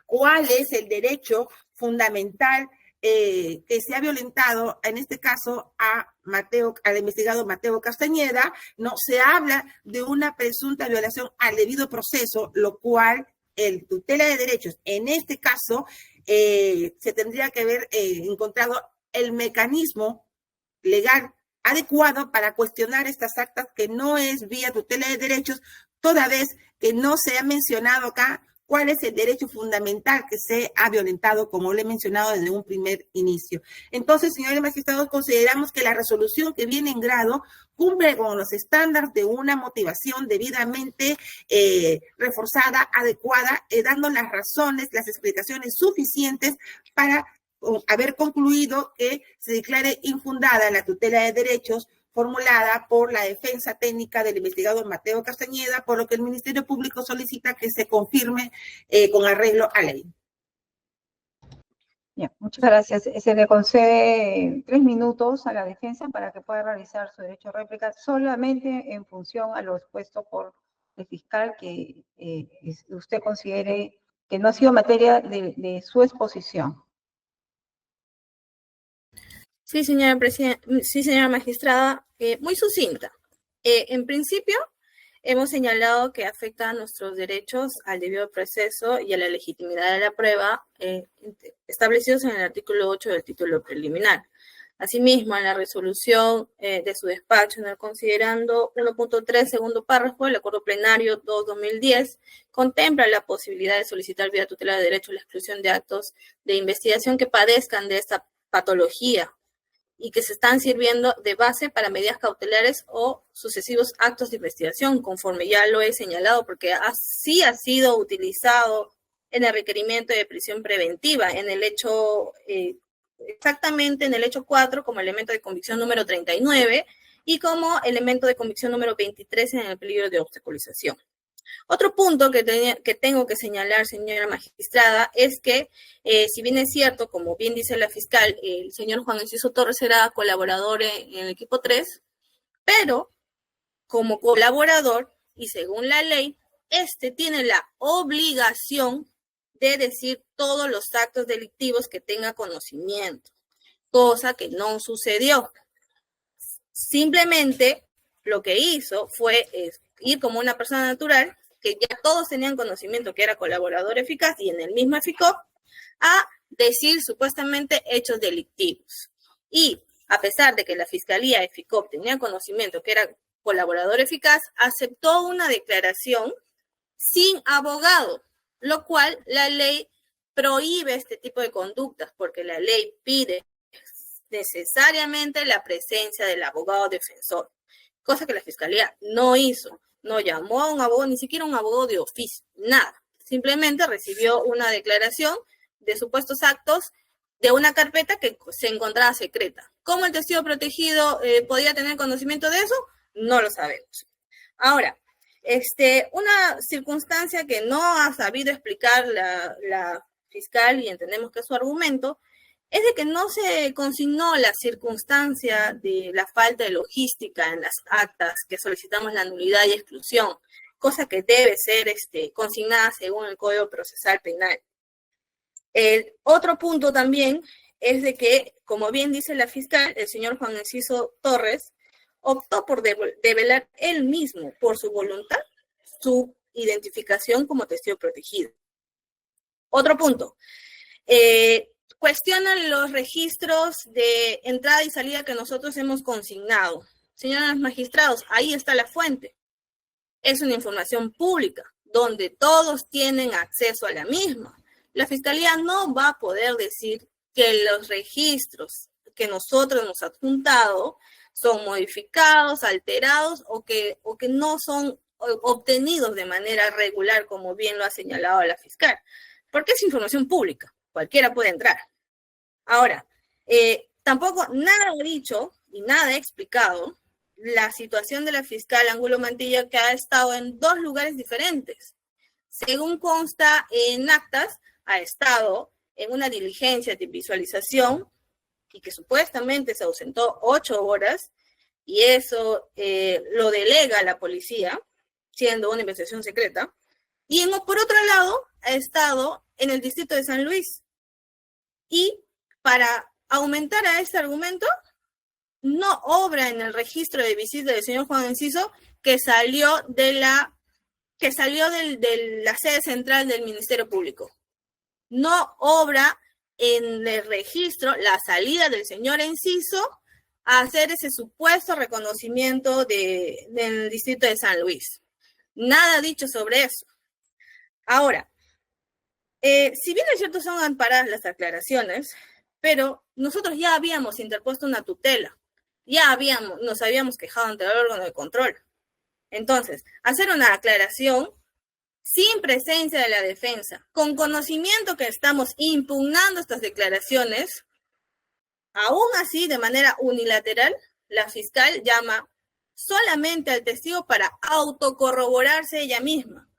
cuál es el derecho fundamental que se ha violentado, en este caso, al investigado Mateo Castañeda. No se habla de una presunta violación al debido proceso, lo cual el tutela de derechos, en este caso, se tendría que haber encontrado el mecanismo legal adecuado para cuestionar estas actas, que no es vía tutela de derechos, toda vez que no se ha mencionado acá cuál es el derecho fundamental que se ha violentado, como lo he mencionado desde un primer inicio. Entonces, señores magistrados, consideramos que la resolución que viene en grado cumple con los estándares de una motivación debidamente reforzada, adecuada, dando las razones, las explicaciones suficientes para haber concluido que se declare infundada la tutela de derechos formulada por la defensa técnica del investigador Mateo Castañeda, por lo que el Ministerio Público solicita que se confirme con arreglo a ley. Bien, muchas gracias. Se le concede 3 minutos a la defensa para que pueda realizar su derecho a réplica solamente en función a lo expuesto por el fiscal que usted considere que no ha sido materia de su exposición. Sí, señora magistrada, muy sucinta. En principio, hemos señalado que afecta a nuestros derechos al debido proceso y a la legitimidad de la prueba establecidos en el artículo 8 del título preliminar. Asimismo, en la resolución de su despacho, en el considerando 1.3, segundo párrafo, el acuerdo plenario 2-2010 contempla la posibilidad de solicitar vía tutela de derechos la exclusión de actos de investigación que padezcan de esta patología y que se están sirviendo de base para medidas cautelares o sucesivos actos de investigación, conforme ya lo he señalado, porque así ha sido utilizado en el requerimiento de prisión preventiva, en el hecho, exactamente en el hecho 4 como elemento de convicción número 39 y como elemento de convicción número 23 en el peligro de obstaculización. Otro punto que tengo que señalar, señora magistrada, es que si bien es cierto, como bien dice la fiscal, el señor Juan Enciso Torres era colaborador en el equipo 3, pero como colaborador y según la ley, tiene la obligación de decir todos los actos delictivos que tenga conocimiento, cosa que no sucedió. Simplemente lo que hizo fue ir como una persona natural, que ya todos tenían conocimiento que era colaborador eficaz y en el mismo EFICOP, a decir supuestamente hechos delictivos. Y a pesar de que la Fiscalía EFICOP tenía conocimiento que era colaborador eficaz, aceptó una declaración sin abogado, lo cual la ley prohíbe este tipo de conductas, porque la ley pide necesariamente la presencia del abogado defensor, cosa que la Fiscalía no hizo. No llamó a un abogado, ni siquiera un abogado de oficio, nada. Simplemente recibió una declaración de supuestos actos de una carpeta que se encontraba secreta. ¿Cómo el testigo protegido podía tener conocimiento de eso? No lo sabemos. Ahora, una circunstancia que no ha sabido explicar la fiscal, y entendemos que es su argumento, es de que no se consignó la circunstancia de la falta de logística en las actas que solicitamos la nulidad y exclusión, cosa que debe ser consignada según el Código Procesal Penal. El otro punto también es de que, como bien dice la fiscal, el señor Juan Enciso Torres optó por develar él mismo, por su voluntad, su identificación como testigo protegido. Otro punto. Cuestionan los registros de entrada y salida que nosotros hemos consignado. Señores magistrados, ahí está la fuente. Es una información pública, donde todos tienen acceso a la misma. La Fiscalía no va a poder decir que los registros que nosotros hemos adjuntado son modificados, alterados o que no son obtenidos de manera regular, como bien lo ha señalado la fiscal, porque es información pública, cualquiera puede entrar. Ahora, tampoco nada ha dicho y nada ha explicado la situación de la fiscal Angulo Mantilla, que ha estado en 2 lugares diferentes. Según consta en actas, ha estado en una diligencia de visualización y que supuestamente se ausentó 8 horas, y eso lo delega a la policía, siendo una investigación secreta. Y por otro lado, ha estado en el distrito de San Luis. Y para aumentar a este argumento, no obra en el registro de visita del señor Juan Enciso, que salió de la sede central del Ministerio Público. No obra en el registro la salida del señor Enciso a hacer ese supuesto reconocimiento del distrito de San Luis. Nada dicho sobre eso. Ahora, si bien es cierto, son amparadas las aclaraciones, pero nosotros ya habíamos interpuesto una tutela, nos habíamos quejado ante el órgano de control. Entonces, hacer una aclaración sin presencia de la defensa, con conocimiento que estamos impugnando estas declaraciones, aún así, de manera unilateral, la fiscal llama solamente al testigo para autocorroborarse ella misma,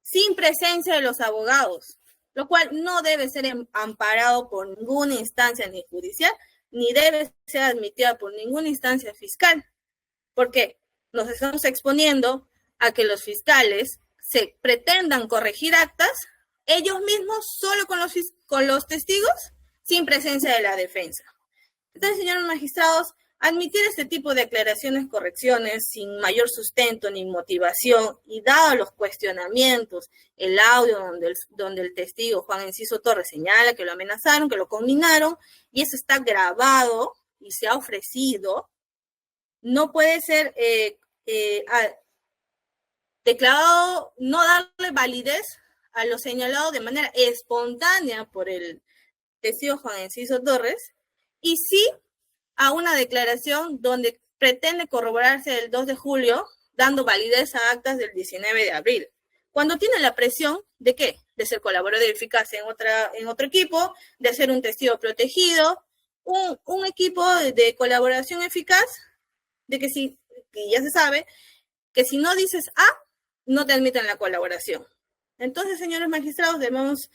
sin presencia de los abogados, lo cual no debe ser amparado por ninguna instancia ni judicial, ni debe ser admitida por ninguna instancia fiscal, porque nos estamos exponiendo a que los fiscales se pretendan corregir actas ellos mismos solo con los testigos, sin presencia de la defensa. Entonces, señores magistrados, admitir este tipo de aclaraciones, correcciones, sin mayor sustento ni motivación, y dado los cuestionamientos, el audio donde el testigo Juan Enciso Torres señala que lo amenazaron, que lo conminaron, y eso está grabado y se ha ofrecido, no puede ser declarado, no darle validez a lo señalado de manera espontánea por el testigo Juan Enciso Torres, y sí a una declaración donde pretende corroborarse el 2 de julio, dando validez a actas del 19 de abril. Cuando tiene la presión ¿de qué? De ser colaborador eficaz en otro equipo, de ser un testigo protegido, un equipo de colaboración eficaz, de que ya se sabe, que si no dices A, no te admiten la colaboración. Entonces, señores magistrados, debemos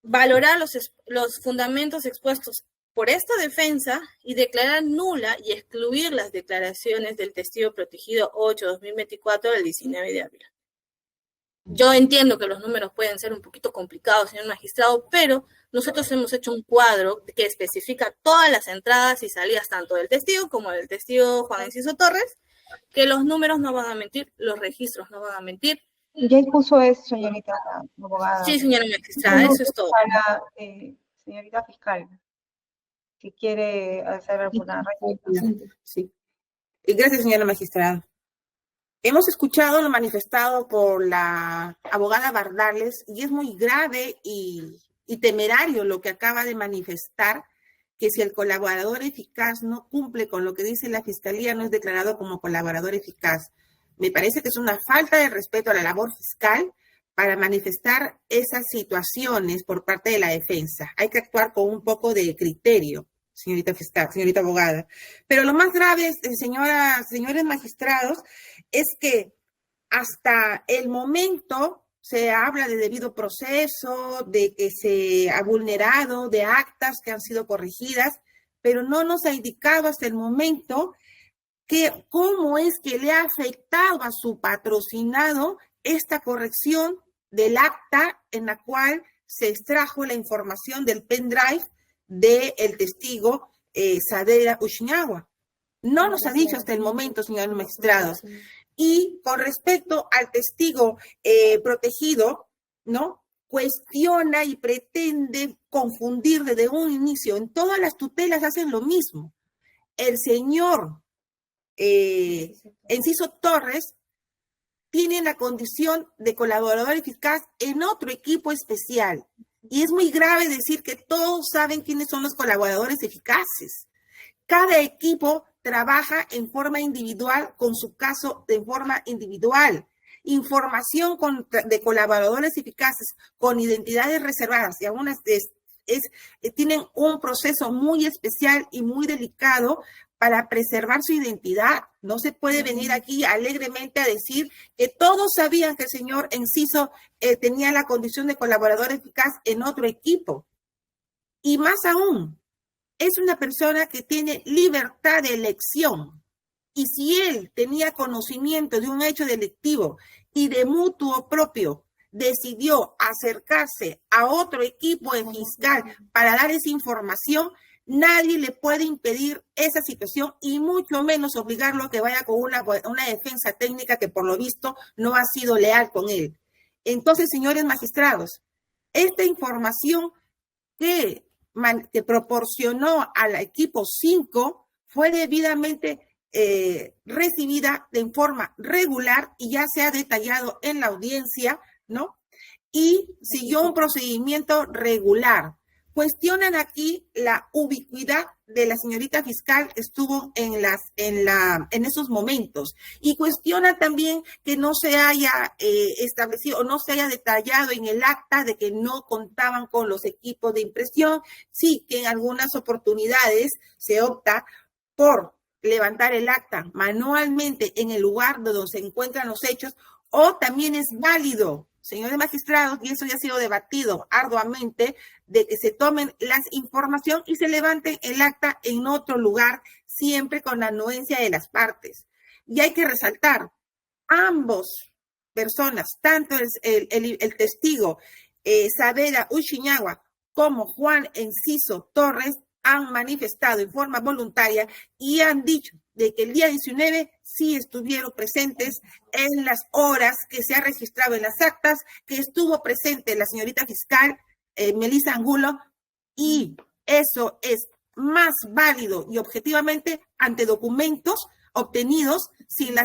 valorar los fundamentos expuestos por esta defensa y declarar nula y excluir las declaraciones del testigo protegido 8/2024 del 19 de abril. Yo entiendo que los números pueden ser un poquito complicados, señor magistrado, pero nosotros hemos hecho un cuadro que especifica todas las entradas y salidas tanto del testigo como del testigo Juan Enciso Torres, que los números no van a mentir, los registros no van a mentir. Ya expuso eso, señorita abogada. Sí, señora magistrada, eso es todo. Señorita fiscal, si quiere hacer alguna réplica. Sí. Gracias, señora magistrada. Hemos escuchado lo manifestado por la abogada Bardales y es muy grave y temerario lo que acaba de manifestar, que si el colaborador eficaz no cumple con lo que dice la Fiscalía, no es declarado como colaborador eficaz. Me parece que es una falta de respeto a la labor fiscal para manifestar esas situaciones por parte de la defensa. Hay que actuar con un poco de criterio, señorita fiscal, señorita abogada. Pero lo más grave, señores magistrados, es que hasta el momento se habla de debido proceso, de que se ha vulnerado, de actas que han sido corregidas, pero no nos ha indicado hasta el momento que cómo es que le ha afectado a su patrocinado esta corrección del acta en la cual se extrajo la información del pendrive del testigo Sadera Ushñagua. No nos ha dicho hasta el momento, señores magistrados. Y con respecto al testigo protegido, ¿no? Cuestiona y pretende confundir desde un inicio. En todas las tutelas hacen lo mismo. El señor Enciso Torres tiene la condición de colaborador eficaz en otro equipo especial. Y es muy grave decir que todos saben quiénes son los colaboradores eficaces. Cada equipo trabaja en forma individual con su caso de forma individual. Información de colaboradores eficaces con identidades reservadas y algunas tienen un proceso muy especial y muy delicado para preservar su identidad. No se puede venir aquí alegremente a decir que todos sabían que el señor Enciso tenía la condición de colaborador eficaz en otro equipo. Y más aún, es una persona que tiene libertad de elección. Y si él tenía conocimiento de un hecho delictivo y de mutuo propio decidió acercarse a otro equipo de fiscal para dar esa información, nadie le puede impedir esa situación y mucho menos obligarlo a que vaya con una defensa técnica que por lo visto no ha sido leal con él. Entonces, señores magistrados, esta información que proporcionó al equipo 5 fue debidamente recibida de forma regular y ya se ha detallado en la audiencia, ¿no? Y siguió un procedimiento regular. Cuestionan aquí la ubicuidad de la señorita fiscal que estuvo en esos momentos y cuestiona también que no se haya establecido o no se haya detallado en el acta de que no contaban con los equipos de impresión. Sí, que en algunas oportunidades se opta por levantar el acta manualmente en el lugar donde se encuentran los hechos, o también es válido, señores magistrados, y eso ya ha sido debatido arduamente, de que se tomen la información y se levanten el acta en otro lugar, siempre con la anuencia de las partes. Y hay que resaltar, ambos personas, tanto el testigo Saavedra Uchiñagua como Juan Enciso Torres, han manifestado en forma voluntaria y han dicho de que el día 19 sí estuvieron presentes en las horas que se ha registrado en las actas, que estuvo presente la señorita fiscal Melissa Angulo, y eso es más válido y objetivamente ante documentos obtenidos sin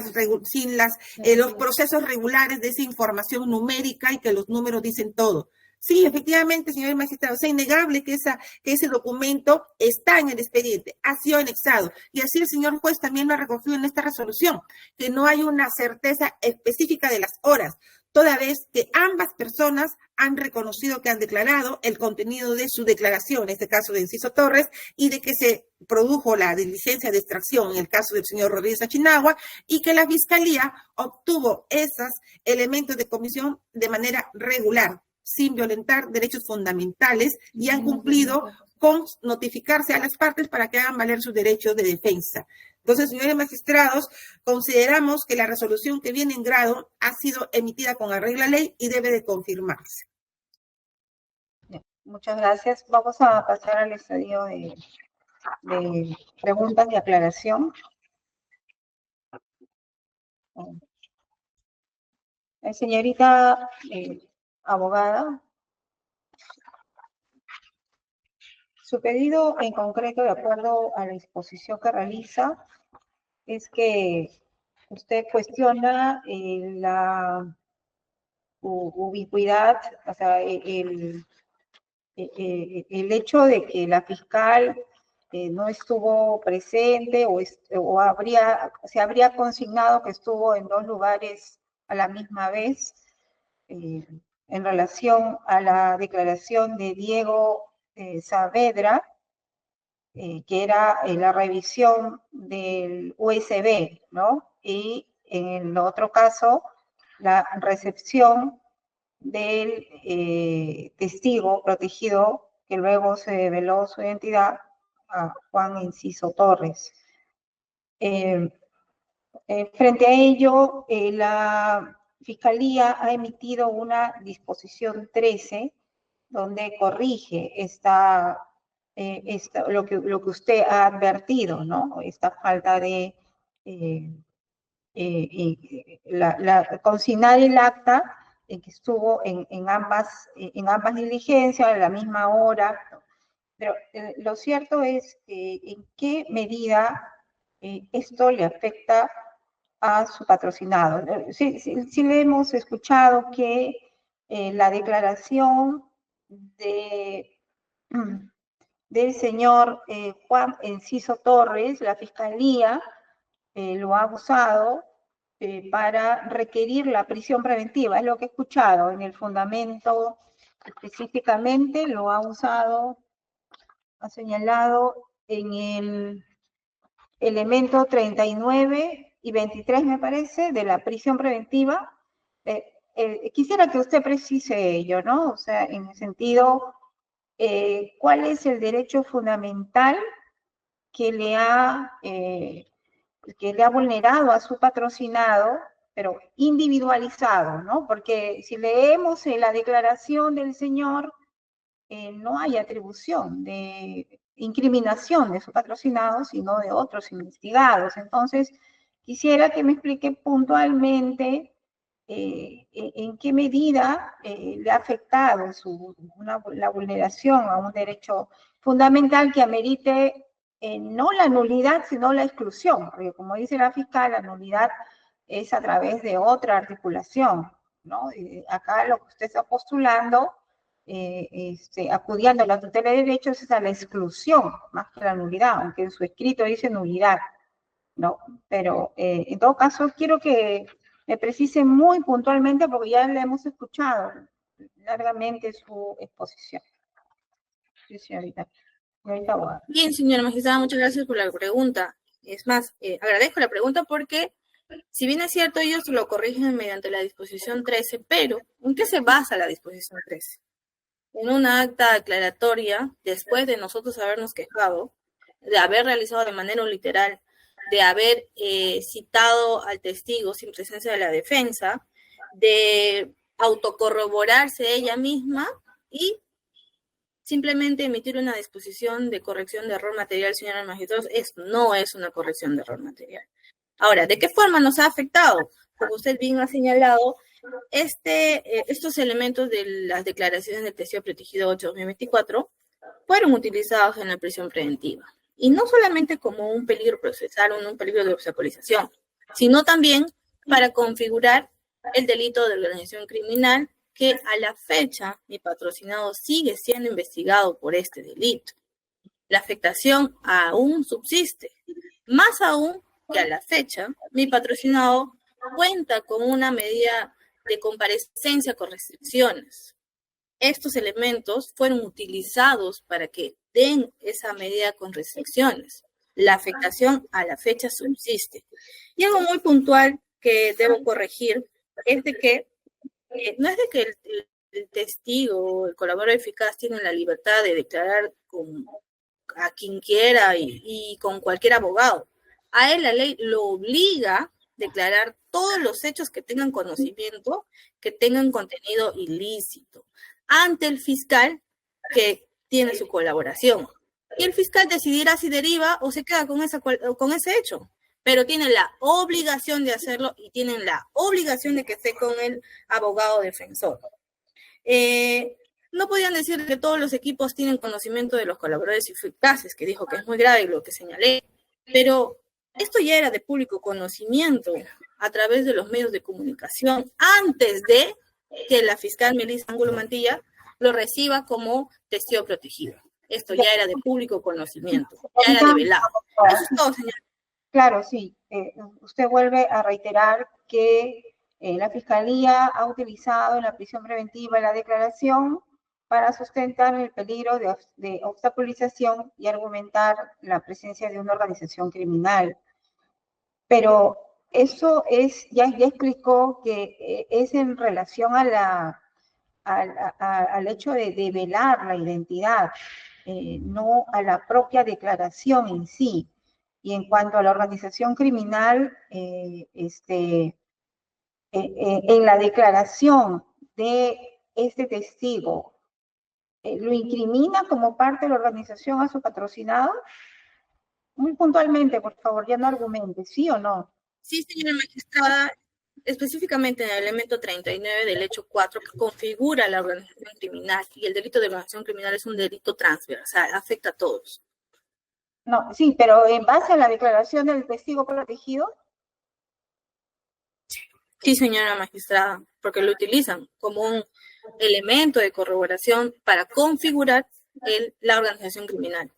los procesos regulares de esa información numérica y que los números dicen todo. Sí, efectivamente, señor magistrado, es innegable que ese documento está en el expediente, ha sido anexado. Y así el señor juez también lo ha recogido en esta resolución, que no hay una certeza específica de las horas, toda vez que ambas personas han reconocido que han declarado el contenido de su declaración, en este caso de Enciso Torres, y de que se produjo la diligencia de extracción en el caso del señor Rodríguez Achinagua, y que la Fiscalía obtuvo esos elementos de comisión de manera regular, sin violentar derechos fundamentales, y han cumplido con notificarse a las partes para que hagan valer sus derechos de defensa. Entonces, señores magistrados, consideramos que la resolución que viene en grado ha sido emitida con arreglo a ley y debe de confirmarse. Muchas gracias. Vamos a pasar al estadio de preguntas de aclaración. Señorita abogada, su pedido en concreto, de acuerdo a la exposición que realiza, es que usted cuestiona la ubicuidad, o sea, el hecho de que la fiscal no estuvo presente o se habría consignado que estuvo en dos lugares a la misma vez, en relación a la declaración de Diego Saavedra, que era la revisión del USB, ¿no? Y en el otro caso, la recepción del testigo protegido, que luego se develó su identidad, a Juan Enciso Torres. Frente a ello, la Fiscalía ha emitido una disposición 13 donde corrige lo que usted ha advertido, ¿no? Esta falta de consignar el acta en que estuvo en ambas diligencias a la misma hora. Pero lo cierto es en qué medida esto le afecta a su patrocinado. Sí le hemos escuchado que la declaración del señor Juan Enciso Torres, la Fiscalía lo ha usado para requerir la prisión preventiva, es lo que he escuchado en el fundamento específicamente, lo ha usado, ha señalado en el elemento 39 y 23, me parece, de la prisión preventiva. Quisiera que usted precise ello, ¿no? O sea, en el sentido, ¿cuál es el derecho fundamental que le ha vulnerado a su patrocinado, pero individualizado, ¿no? Porque si leemos la declaración del señor, no hay atribución de incriminación de su patrocinado, sino de otros investigados. Entonces, quisiera que me explique puntualmente en qué medida le ha afectado la vulneración a un derecho fundamental que amerite no la nulidad, sino la exclusión, porque como dice la fiscal, la nulidad es a través de otra articulación, ¿no? Acá lo que usted está postulando, acudiendo a la tutela de derechos, es a la exclusión, más que la nulidad, aunque en su escrito dice nulidad, ¿no? Pero en todo caso, quiero que me precise muy puntualmente, porque ya le hemos escuchado largamente su exposición. Sí, señorita. Bien, señora magistrada, muchas gracias por la pregunta. Es más, agradezco la pregunta porque, si bien es cierto, ellos lo corrigen mediante la disposición 13, pero ¿en qué se basa la disposición 13? En una acta declaratoria, después de nosotros habernos quejado, de haber realizado de manera literal, de haber citado al testigo sin presencia de la defensa, de autocorroborarse ella misma y simplemente emitir una disposición de corrección de error material, señora magistrada, no es una corrección de error material. Ahora, ¿de qué forma nos ha afectado? Como usted bien ha señalado, estos elementos de las declaraciones del testigo protegido 8/2024 fueron utilizados en la prisión preventiva. Y no solamente como un peligro procesal o un peligro de obstaculización, sino también para configurar el delito de organización criminal, que a la fecha mi patrocinado sigue siendo investigado por este delito. La afectación aún subsiste. Más aún que a la fecha, mi patrocinado cuenta con una medida de comparecencia con restricciones. Estos elementos fueron utilizados para que den esa medida con restricciones. La afectación a la fecha subsiste. Y algo muy puntual que debo corregir es de que no es de que el testigo o el colaborador eficaz tiene la libertad de declarar a quien quiera y con cualquier abogado. A él la ley lo obliga a declarar todos los hechos que tengan conocimiento, que tengan contenido ilícito, ante el fiscal que tiene su colaboración. Y el fiscal decidirá si deriva o se queda con ese hecho. Pero tienen la obligación de hacerlo y tienen la obligación de que esté con el abogado defensor. No podían decir que todos los equipos tienen conocimiento de los colaboradores eficaces, que dijo que es muy grave lo que señalé, pero esto ya era de público conocimiento a través de los medios de comunicación antes de que la fiscal Melissa Angulo Mantilla lo reciba como testigo protegido. Esto ya era de público conocimiento, ya era develado. Eso es todo, señor. Claro, sí. Usted vuelve a reiterar que la Fiscalía ha utilizado en la prisión preventiva la declaración para sustentar el peligro de obstaculización y argumentar la presencia de una organización criminal. Pero eso ya explicó que es en relación al hecho de develar la identidad, no a la propia declaración en sí. Y en cuanto a la organización criminal, en la declaración de este testigo, ¿lo incrimina como parte de la organización a su patrocinado? Muy puntualmente, por favor, ya no argumente, ¿sí o no? Sí, señora magistrada, específicamente en el elemento 39 del hecho 4, que configura la organización criminal, y el delito de organización criminal es un delito transversal, afecta a todos. No, sí, pero en base a la declaración del testigo protegido. Sí, señora magistrada, porque lo utilizan como elemento de corroboración para configurar la organización criminal.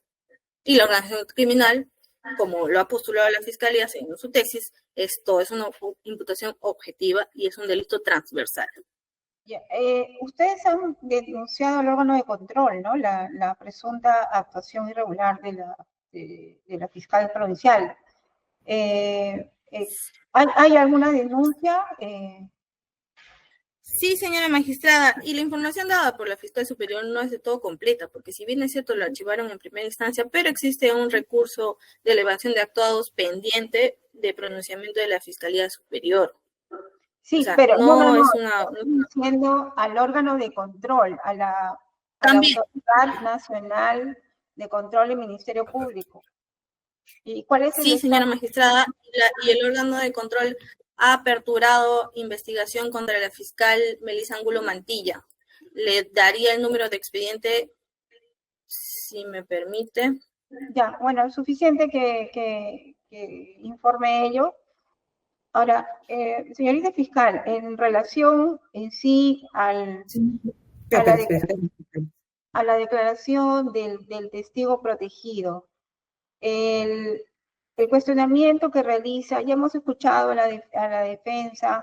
Y la organización criminal, como lo ha postulado la Fiscalía según su tesis, esto es una imputación objetiva y es un delito transversal. Ustedes han denunciado al órgano de control, ¿no? La presunta actuación irregular de la fiscal provincial. ¿Hay alguna denuncia? Sí, señora magistrada, y la información dada por la fiscal superior no es de todo completa, porque si bien es cierto lo archivaron en primera instancia, pero existe un recurso de elevación de actuados pendiente de pronunciamiento de la Fiscalía Superior. Sí, o sea, pero no es estoy diciendo al órgano de control, a la Autoridad Nacional de Control del Ministerio Público. ¿Y cuál es el Sí, señora magistrada, y el órgano de control ha aperturado investigación contra la fiscal Melissa Angulo Mantilla. Le daría el número de expediente, si me permite. Ya, bueno, es suficiente que informe ello. Ahora, señorita fiscal, en relación en sí a la declaración del testigo protegido, el cuestionamiento que realiza, ya hemos escuchado a la defensa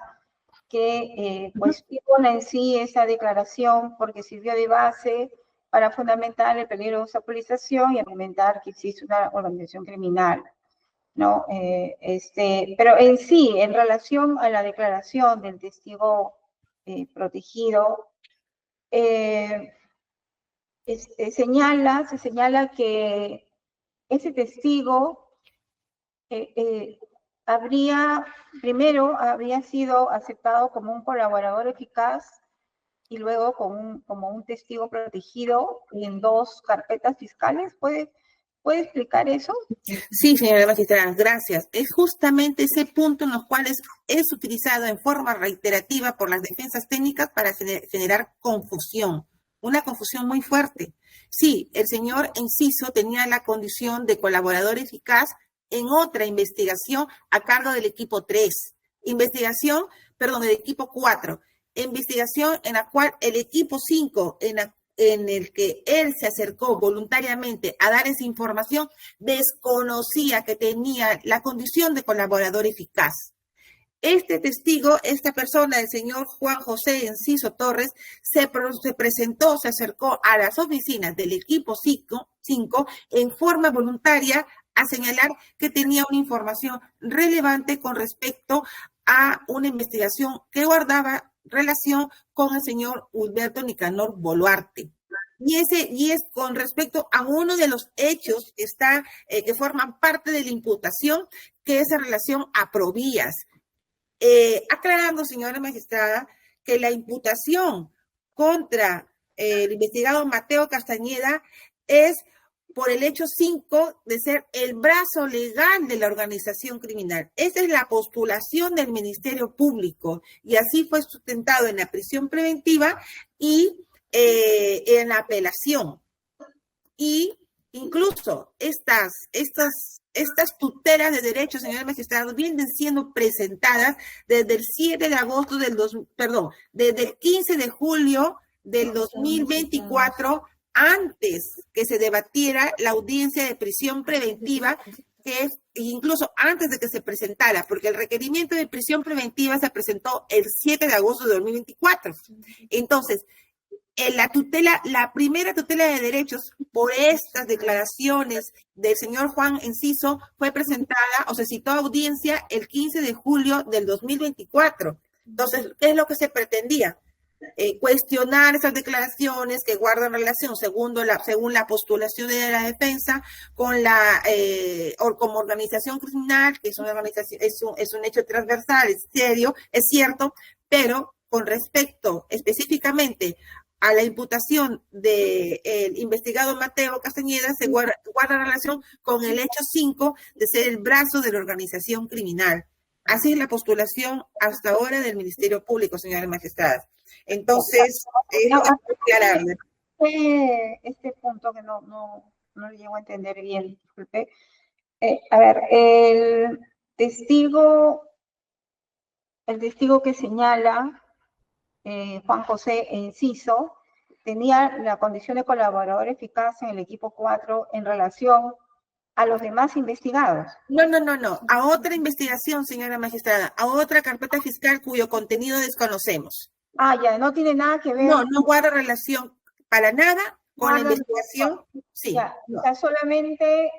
que cuestiona en sí esa declaración porque sirvió de base para fundamentar el peligro de obstaculización y argumentar que existe una organización criminal, ¿no? Pero en sí, en relación a la declaración del testigo protegido, se señala que ese testigo habría sido aceptado como un colaborador eficaz y luego como un testigo protegido en 2 carpetas fiscales. ¿Puede explicar eso? Sí, señora magistrada, gracias. Es justamente ese punto en los cuales es utilizado en forma reiterativa por las defensas técnicas para generar confusión, una confusión muy fuerte. Sí, el señor Enciso tenía la condición de colaborador eficaz en otra investigación a cargo del equipo 3, del equipo 4, investigación en la cual el equipo 5, en el que él se acercó voluntariamente a dar esa información, desconocía que tenía la condición de colaborador eficaz. Este testigo, esta persona, el señor Juan José Enciso Torres, se acercó a las oficinas del equipo 5 en forma voluntaria a señalar que tenía una información relevante con respecto a una investigación que guardaba relación con el señor Humberto Nicanor Boluarte. Y es con respecto a uno de los hechos que forman parte de la imputación, que es en relación a Provías. Aclarando, señora magistrada, que la imputación contra el investigado Mateo Castañeda es por el hecho 5 de ser el brazo legal de la organización criminal. Esa es la postulación del Ministerio Público y así fue sustentado en la prisión preventiva y en la apelación. Y incluso estas tutelas de derechos, señores magistrados, vienen siendo presentadas desde el 7 de agosto desde el 15 de julio del 2024, antes que se debatiera la audiencia de prisión preventiva, que es incluso antes de que se presentara, porque el requerimiento de prisión preventiva se presentó el 7 de agosto de 2024. Entonces, la primera tutela de derechos por estas declaraciones del señor Juan Enciso fue presentada o se citó a audiencia el 15 de julio del 2024. Entonces, ¿qué es lo que se pretendía? Cuestionar esas declaraciones que guardan relación, según la postulación de la defensa, con como organización criminal, que es una organización, es un hecho transversal, es serio, es cierto, pero con respecto específicamente a la imputación del investigado Mateo Castañeda, se guarda relación con el hecho 5 de ser el brazo de la organización criminal. Así es la postulación hasta ahora del Ministerio Público, señores magistrados. Entonces, aclararle. Este punto que no lo llego a entender bien, disculpe. A ver, el testigo que señala Juan José Enciso, tenía la condición de colaborador eficaz en el equipo 4 en relación a los demás investigados. No. A otra investigación, señora magistrada, a otra carpeta fiscal cuyo contenido desconocemos. Ah, ya, no tiene nada que ver. No guarda relación para nada con la investigación. Sí. Ya, no. O sea, solamente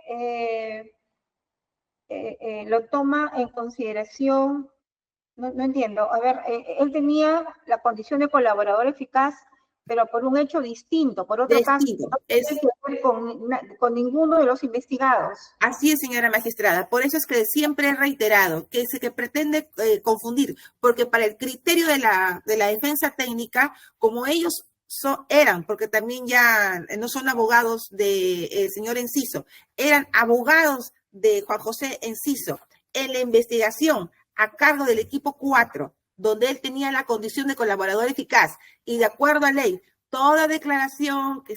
lo toma en consideración. No entiendo. A ver, él tenía la condición de colaborador eficaz, pero por un hecho distinto, por otro caso, no tiene que ver con ninguno de los investigados. Así es, señora magistrada. Por eso es que siempre he reiterado que se pretende confundir, porque para el criterio de la defensa técnica, como ellos eran, porque también ya no son abogados del señor Enciso, eran abogados de Juan José Enciso en la investigación a cargo del equipo 4, donde él tenía la condición de colaborador eficaz, y de acuerdo a ley, toda declaración que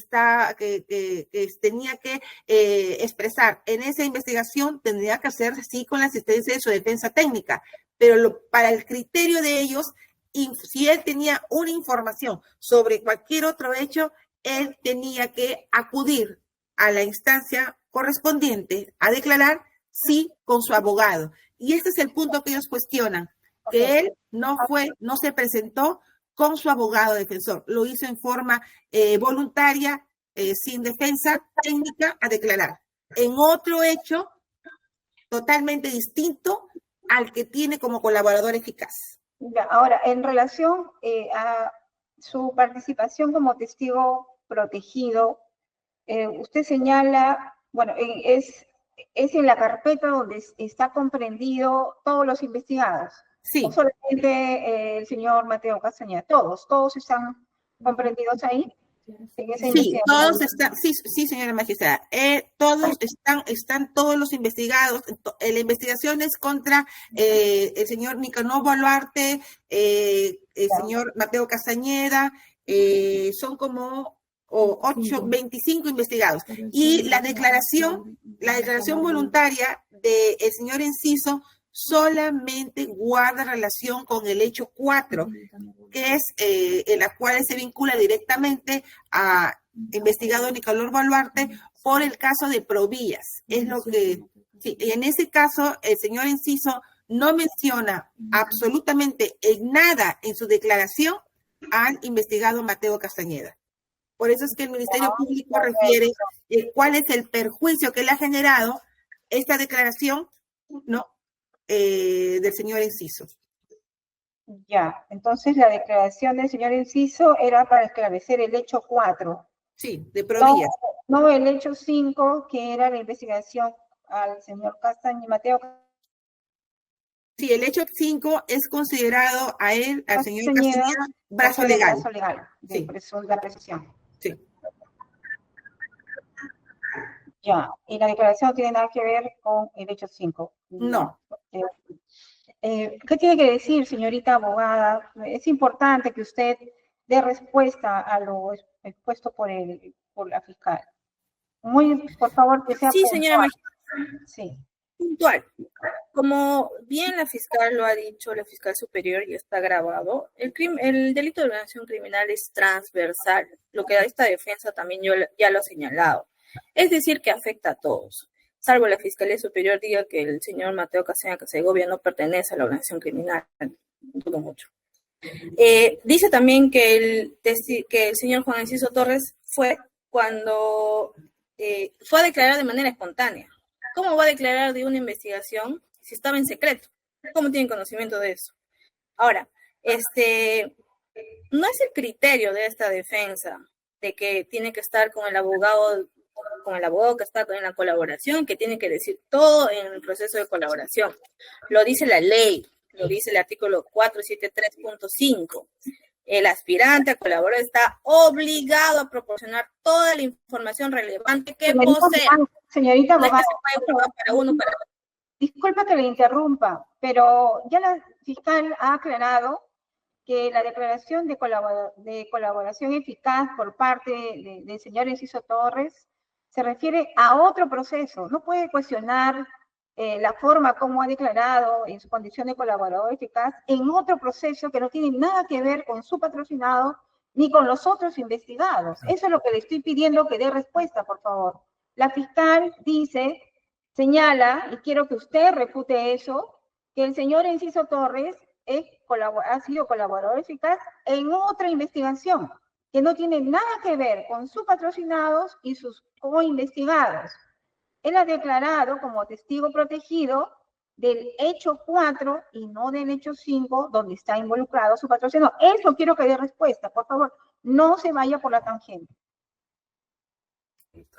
tenía que expresar en esa investigación tendría que hacer sí con la asistencia de su defensa técnica, pero para el criterio de ellos, si él tenía una información sobre cualquier otro hecho, él tenía que acudir a la instancia correspondiente a declarar sí con su abogado. Y este es el punto que ellos cuestionan, que él no se presentó con su abogado defensor, lo hizo en forma voluntaria, sin defensa técnica, a declarar. En otro hecho totalmente distinto al que tiene como colaborador eficaz. Ahora, en relación a su participación como testigo protegido, usted señala, bueno, es en la carpeta donde está comprendido todos los investigados. Sí. No solamente el señor Mateo Castañeda, todos están comprendidos ahí. Sí, todos están, sí, señora magistrada, todos están todos los investigados. La investigación es contra el señor Nicanor Boluarte, el señor Mateo Castañeda, son como 25 investigados. Y la declaración voluntaria del señor Enciso solamente guarda relación con el hecho 4, que es en la cual se vincula directamente a investigado Nicanor Boluarte por el caso de Provías. Es lo que, sí, en ese caso el señor Enciso no menciona absolutamente en nada en su declaración al investigado Mateo Castañeda. Por eso es que el Ministerio Público refiere cuál es el perjuicio que le ha generado esta declaración, ¿no?, del señor Enciso. Ya, entonces la declaración del señor Enciso era para esclarecer el hecho 4. Sí, de Provías. No el hecho 5, que era la investigación al señor Mateo. Sí, el hecho 5 es considerado a él, al señor Castañeda, brazo legal. Brazo legal, de la precisión. Sí. Ya, y la declaración no tiene nada que ver con el hecho 5. No. ¿Qué tiene que decir, señorita abogada? Es importante que usted dé respuesta a lo expuesto por la fiscal. Por favor, que sea sí, puntual. Señora Sí. Puntual. Como bien la fiscal lo ha dicho, la fiscal superior, y está grabado, el delito de organización criminal es transversal, lo que da esta defensa también yo ya lo he señalado. Es decir, que afecta a todos, salvo la Fiscalía Superior diga que el señor Mateo Castañeda Segovia no pertenece a la organización criminal. Dudo mucho. Dice también que el señor Juan Enciso Torres fue cuando fue a declarar de manera espontánea. ¿Cómo va a declarar de una investigación si estaba en secreto? ¿Cómo tienen conocimiento de eso? Ahora, no es el criterio de esta defensa de que tiene que estar con el abogado que está en la colaboración, que tiene que decir todo en el proceso de colaboración. Lo dice la ley, lo dice el artículo 473.5. El aspirante a colaborar está obligado a proporcionar toda la información relevante que posea. Señorita abogada, disculpa que le interrumpa, pero ya la fiscal ha aclarado que la declaración de colaboración eficaz por parte del señor Enciso Torres se refiere a otro proceso. No puede cuestionar la forma como ha declarado en su condición de colaborador eficaz en otro proceso que no tiene nada que ver con su patrocinado ni con los otros investigados. Eso es lo que le estoy pidiendo que dé respuesta, por favor. La fiscal dice, señala, y quiero que usted refute eso, que el señor Enciso Torres ha sido colaborador eficaz en otra investigación que no tiene nada que ver con sus patrocinados y sus co-investigados. Él ha declarado como testigo protegido del hecho 4 y no del hecho 5, donde está involucrado su patrocinador. Eso quiero que dé respuesta, por favor. No se vaya por la tangente.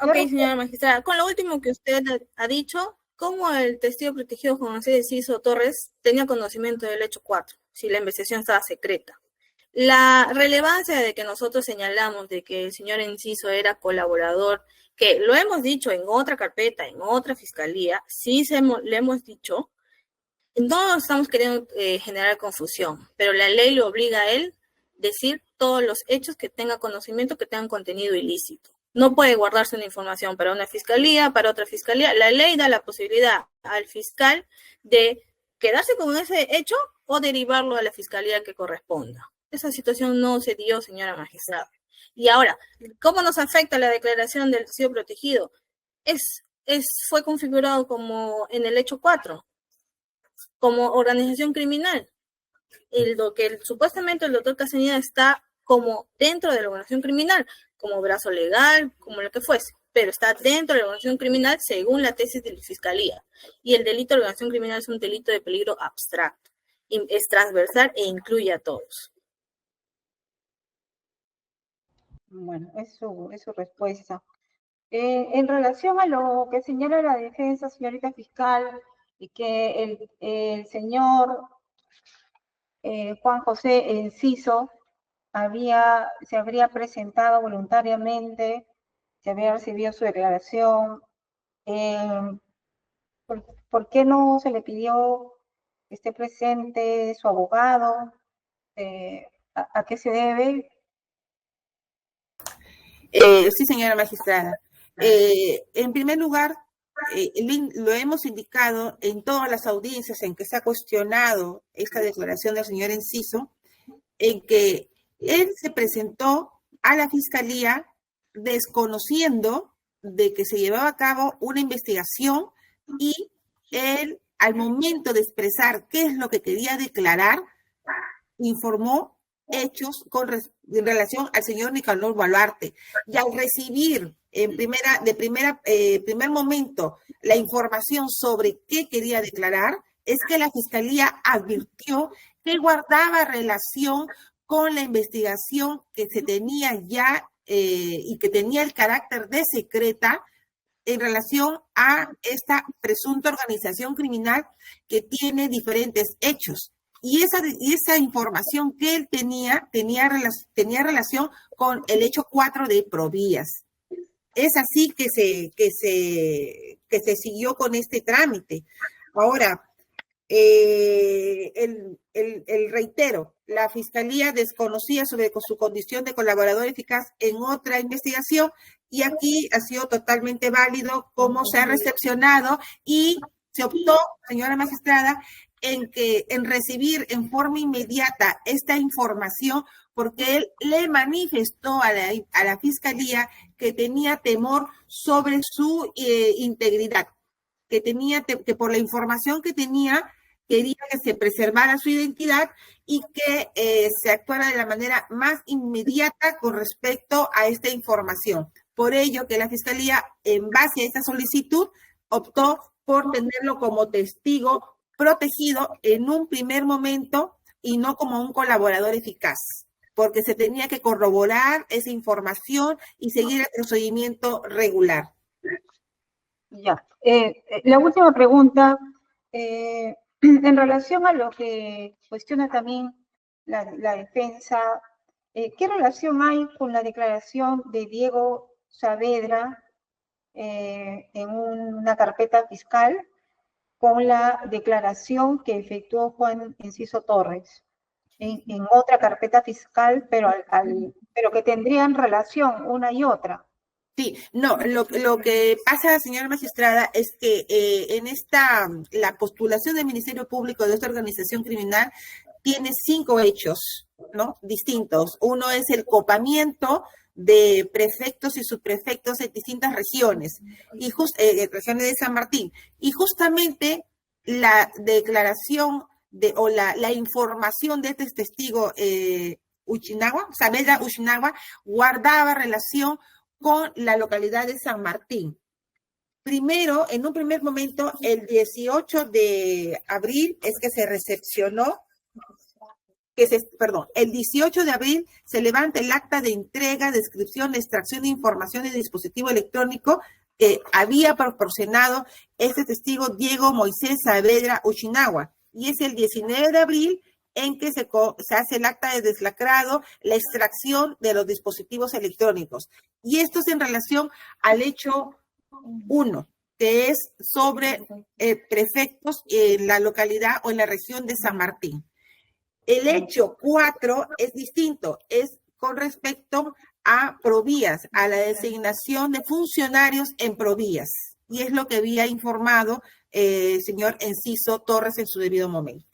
Ok, señora magistrada. Con lo último que usted ha dicho, ¿cómo el testigo protegido Juan José Enciso Torres tenía conocimiento del hecho 4, si la investigación estaba secreta? La relevancia de que nosotros señalamos de que el señor Enciso era colaborador, que lo hemos dicho en otra carpeta, en otra fiscalía, sí le hemos dicho, no estamos queriendo generar confusión, pero la ley le obliga a él decir todos los hechos que tenga conocimiento, que tengan contenido ilícito. No puede guardarse una información para una fiscalía, para otra fiscalía. La ley da la posibilidad al fiscal de quedarse con ese hecho o derivarlo a la fiscalía que corresponda. Esa situación no se dio, señora magistrada. Y ahora, ¿cómo nos afecta la declaración del testigo protegido? Fue configurado como en el hecho 4, como organización criminal. Supuestamente el doctor Castañeda está como dentro de la organización criminal, como brazo legal, como lo que fuese, pero está dentro de la organización criminal según la tesis de la fiscalía. Y el delito de organización criminal es un delito de peligro abstracto, es transversal e incluye a todos. Bueno, es su respuesta. En relación a lo que señala la defensa, señorita fiscal, y que el señor Juan José Enciso se habría presentado voluntariamente, se había recibido su declaración. ¿Por qué no se le pidió que esté presente su abogado? ¿A qué se debe? Sí, señora magistrada. En primer lugar, lo hemos indicado en todas las audiencias en que se ha cuestionado esta declaración del señor Enciso, en que él se presentó a la fiscalía desconociendo de que se llevaba a cabo una investigación y él, al momento de expresar qué es lo que quería declarar, informó hechos en relación al señor Nicanor Baluarte. Y al recibir en primer momento la información sobre qué quería declarar, es que la fiscalía advirtió que guardaba relación con la investigación que se tenía ya y que tenía el carácter de secreta en relación a esta presunta organización criminal que tiene diferentes hechos. Y esa información que él tenía relación con el hecho 4 de Provías. Es así que se siguió con este trámite. Ahora, reitero, la Fiscalía desconocía sobre su condición de colaborador eficaz en otra investigación y aquí ha sido totalmente válido cómo se ha recepcionado y se optó, señora magistrada, en recibir en forma inmediata esta información porque él le manifestó a la Fiscalía que tenía temor sobre su integridad, que por la información que tenía quería que se preservara su identidad y que se actuara de la manera más inmediata con respecto a esta información. Por ello que la Fiscalía, en base a esta solicitud, optó por tenerlo como testigo protegido en un primer momento y no como un colaborador eficaz, porque se tenía que corroborar esa información y seguir el procedimiento regular. Ya. La última pregunta, en relación a lo que cuestiona también la defensa, ¿qué relación hay con la declaración de Diego Saavedra en una carpeta fiscal con la declaración que efectuó Juan Enciso Torres en otra carpeta fiscal, pero que tendrían relación una y otra? Sí, no, lo que pasa, señora magistrada, es que la postulación del Ministerio Público de esta organización criminal tiene 5 hechos, ¿no? Distintos. Uno es el copamiento de prefectos y subprefectos en distintas regiones, y regiones de San Martín. Y justamente la declaración o la información de este testigo Saavedra Uchinagua, guardaba relación con la localidad de San Martín. Primero, en un primer momento, el 18 de abril es que se recepcionó, el 18 de abril se levanta el acta de entrega, descripción, extracción de información de dispositivo electrónico que había proporcionado este testigo Diego Moisés Saavedra Uchinagua. Y es el 19 de abril en que se hace el acta de deslacrado, la extracción de los dispositivos electrónicos. Y esto es en relación al hecho 1, que es sobre prefectos en la localidad o en la región de San Martín. El hecho 4 es distinto, es con respecto a Provías, a la designación de funcionarios en Provías. Y es lo que había informado el señor Enciso Torres en su debido momento.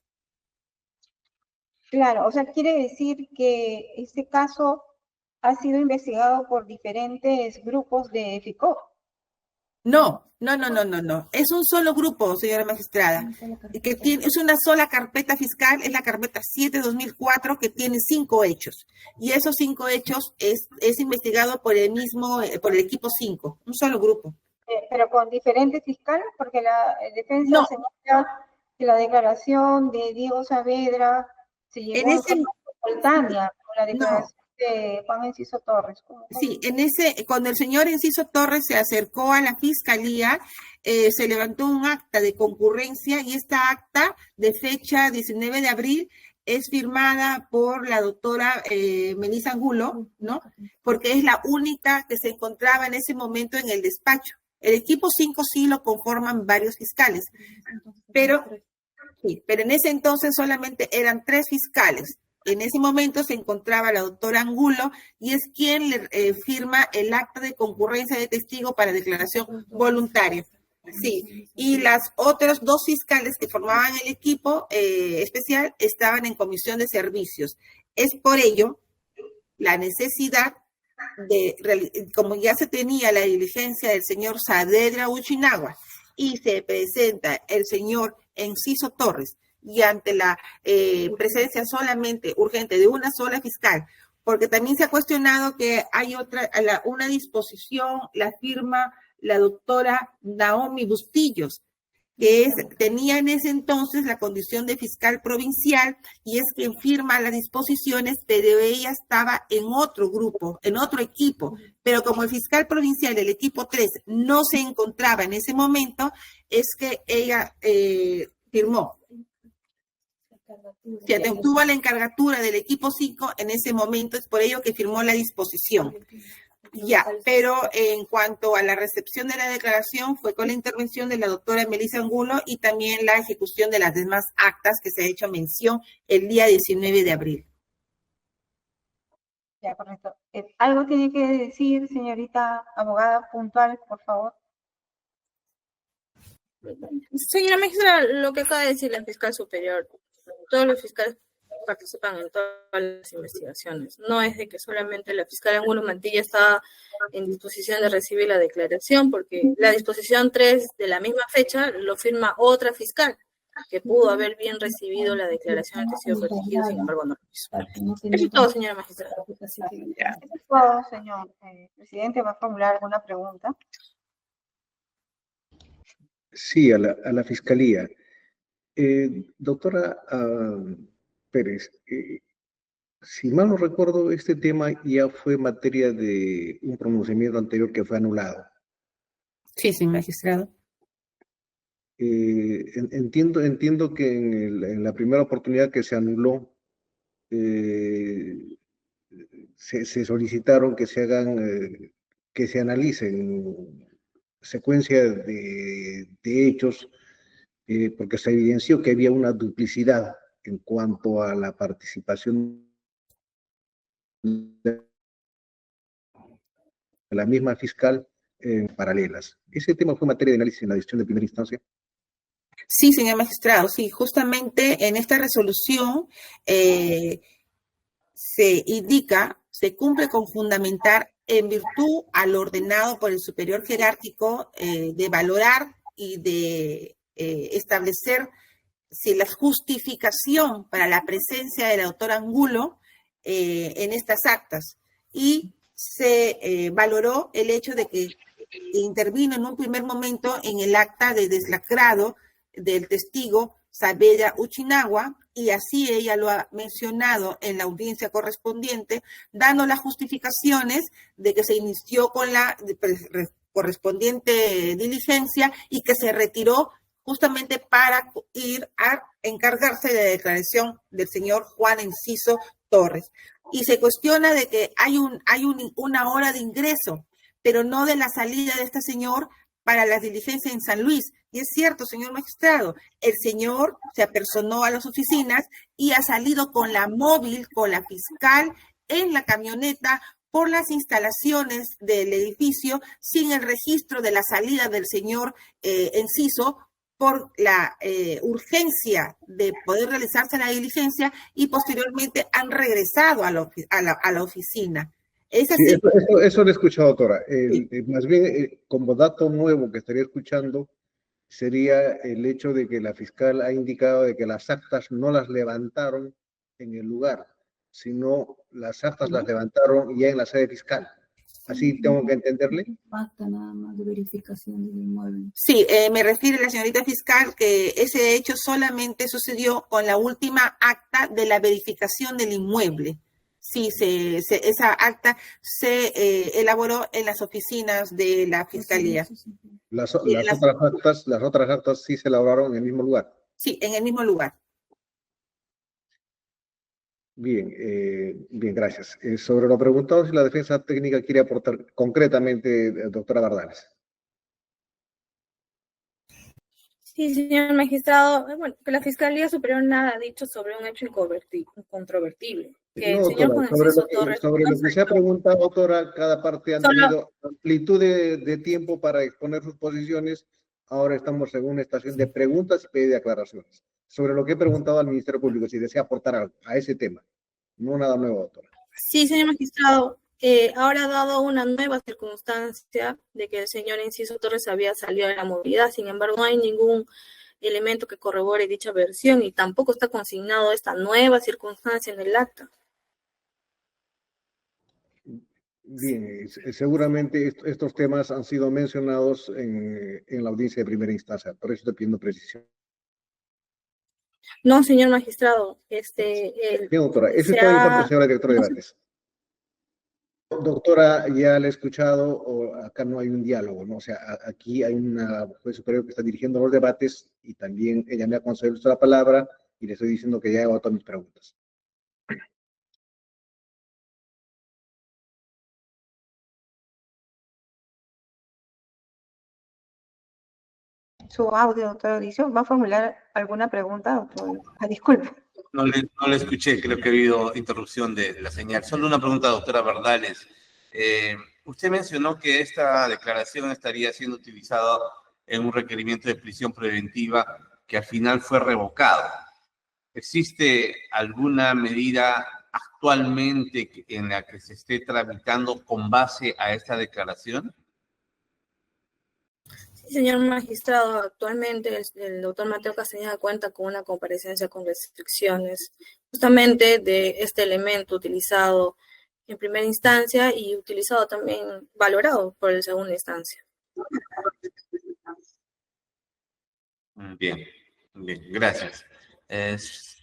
Claro, o sea, quiere decir que este caso ha sido investigado por diferentes grupos de FICO. No. Es un solo grupo, señora magistrada, que es una sola carpeta fiscal, es la carpeta 7-2004, que tiene 5 hechos. Y esos 5 hechos es investigado por el equipo 5, un solo grupo. Pero con diferentes fiscales, porque la defensa señala que la declaración de Diego Saavedra se llegó en forma simultánea con la declaración de Juan Enciso Torres. Sí, cuando el señor Enciso Torres se acercó a la fiscalía, se levantó un acta de concurrencia, y esta acta de fecha 19 de abril es firmada por la doctora Melissa Angulo, ¿no? Porque es la única que se encontraba en ese momento en el despacho. El equipo 5 sí lo conforman varios fiscales, pero en ese entonces solamente eran 3 fiscales. En ese momento se encontraba la doctora Angulo, y es quien le firma el acta de concurrencia de testigo para declaración voluntaria. Sí, y las otras 2 fiscales que formaban el equipo especial estaban en comisión de servicios. Es por ello la necesidad como ya se tenía la diligencia del señor Saavedra Uchinagua y se presenta el señor Enciso Torres, y ante la presencia solamente urgente de una sola fiscal, porque también se ha cuestionado que hay una disposición, la firma la doctora Naomi Bustillos, que tenía en ese entonces la condición de fiscal provincial, y es quien firma las disposiciones, pero ella estaba en otro grupo, en otro equipo, pero como el fiscal provincial del equipo 3 no se encontraba en ese momento, es que ella firmó. Se obtuvo la encargatura del equipo 5 en ese momento, es por ello que firmó la disposición. Ya, pero en cuanto a la recepción de la declaración, fue con la intervención de la doctora Melissa Angulo y también la ejecución de las demás actas que se ha hecho mención el día 19 de abril. Ya, correcto. ¿Algo tiene que decir, señorita abogada, puntual, por favor? Señora magistrada, lo que acaba de decir la fiscal superior, todos los fiscales participan en todas las investigaciones. No es de que solamente la fiscal Angulo Mantilla está en disposición de recibir la declaración, porque la disposición 3 de la misma fecha lo firma otra fiscal, que pudo haber bien recibido la declaración del testigo protegido, sin embargo no lo hizo. Eso es todo, señora magistrada. Eso es todo, señor presidente. ¿Va a formular alguna pregunta? Sí, a la fiscalía. Doctora Pérez, si mal no recuerdo, este tema ya fue materia de un pronunciamiento anterior que fue anulado. Sí, señor magistrado. Entiendo que en la primera oportunidad que se anuló, se solicitaron que se hagan, que se analicen secuencia de hechos, porque se evidenció que había una duplicidad en cuanto a la participación la misma fiscal paralelas. ¿Ese tema fue materia de análisis en la decisión de primera instancia? Sí, señor magistrado, sí, justamente en esta resolución se indica, se cumple con fundamentar en virtud al ordenado por el superior jerárquico de valorar y de establecer si la justificación para la presencia del autor Angulo en estas actas, y se valoró el hecho de que intervino en un primer momento en el acta de deslacrado del testigo Saavedra Uchinagua, y así ella lo ha mencionado en la audiencia correspondiente, dando las justificaciones de que se inició con la correspondiente diligencia y que se retiró justamente para ir a encargarse de la declaración del señor Juan Enciso Torres. Y se cuestiona de que hay una hora de ingreso, pero no de la salida de este señor para las diligencias en San Luis. Y es cierto, señor magistrado, el señor se apersonó a las oficinas y ha salido con la móvil, con la fiscal, en la camioneta por las instalaciones del edificio, sin el registro de la salida del señor Enciso, por la urgencia de poder realizarse la diligencia, y posteriormente han regresado a la oficina. Es así. Sí, eso lo he escuchado, doctora. Más bien, como dato nuevo que estaría escuchando, sería el hecho de que la fiscal ha indicado de que las actas no las levantaron en el lugar, sino las actas las levantaron ya en la sede fiscal. ¿Así tengo que entenderle? Acta nada más de verificación del inmueble. Sí, me refiere la señorita fiscal que ese hecho solamente sucedió con la última acta de la verificación del inmueble. Sí, esa acta se elaboró en las oficinas de la Fiscalía. Las otras actas sí se elaboraron en el mismo lugar. Sí, en el mismo lugar. Bien, bien, gracias. Sobre lo preguntado, si la defensa técnica quiere aportar concretamente, doctora Bardales. Sí, señor magistrado, bueno, que la Fiscalía Superior nada ha dicho sobre un hecho incontrovertible. Que No, el señor doctora, Juan Enciso Torres... sobre lo que se ha preguntado, doctora, cada parte ha tenido amplitud de tiempo para exponer sus posiciones. Ahora estamos en una estación de preguntas y pedido de aclaraciones. Sobre lo que he preguntado al Ministerio Público, si desea aportar algo a ese tema. No nada nuevo, doctora. Sí, señor magistrado, ahora ha dado una nueva circunstancia de que el señor Enciso Torres había salido de la movilidad. Sin embargo, no hay ningún elemento que corrobore dicha versión y tampoco está consignado esta nueva circunstancia en el acta. Bien, seguramente estos temas han sido mencionados en la audiencia de primera instancia, por eso estoy pidiendo precisión. No, señor magistrado, Bien, doctora, eso es todo mi parte, señora directora de debates. Doctora, ya le he escuchado, acá no hay un diálogo, ¿no? O sea, aquí hay una juez superior que está dirigiendo los debates y también ella me ha concedido la palabra y le estoy diciendo que ya he agotado mis preguntas. Su audio, doctor Audicio. ¿Va a formular alguna pregunta, doctor? Disculpe. No le escuché, creo que ha habido interrupción de la señal. Solo una pregunta, doctora Bardales. Usted mencionó que esta declaración estaría siendo utilizada en un requerimiento de prisión preventiva que al final fue revocado. ¿Existe alguna medida actualmente en la que se esté tramitando con base a esta declaración? Sí, señor magistrado, actualmente el doctor Mateo Castañeda cuenta con una comparecencia con restricciones justamente de este elemento utilizado en primera instancia y utilizado también, valorado por el segunda instancia. Bien, gracias.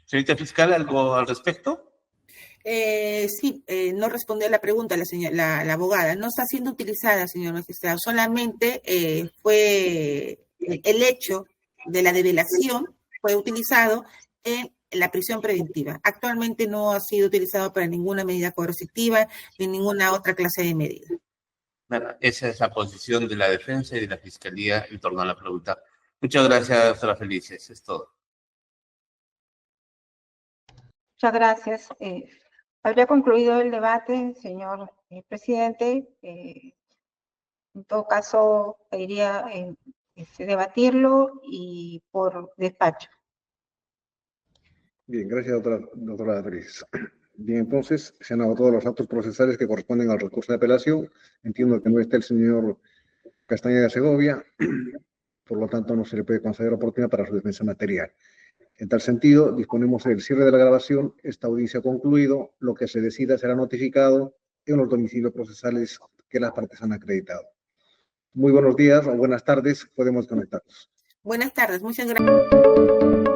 Señorita fiscal, ¿algo al respecto? Sí, no respondió a la pregunta la abogada. No está siendo utilizada, señor magistrado. Solamente fue el hecho de la develación fue utilizado en la prisión preventiva. Actualmente no ha sido utilizado para ninguna medida coercitiva ni ninguna otra clase de medida. Esa es la posición de la defensa y de la fiscalía en torno a la pregunta. Muchas gracias, doctora Felices. Es todo. Muchas gracias. Habría concluido el debate, señor presidente. todo caso, iría en debatirlo y por despacho. Bien, gracias, doctora Beatriz. Bien, entonces, se han agotado los actos procesales que corresponden al recurso de apelación. Entiendo que no está el señor Castañeda de Segovia, por lo tanto, no se le puede conceder oportunidad para su defensa material. En tal sentido, disponemos del cierre de la grabación. Esta audiencia ha concluido. Lo que se decida será notificado en los domicilios procesales que las partes han acreditado. Muy buenos días o buenas tardes. Podemos conectarnos. Buenas tardes, muchas gracias.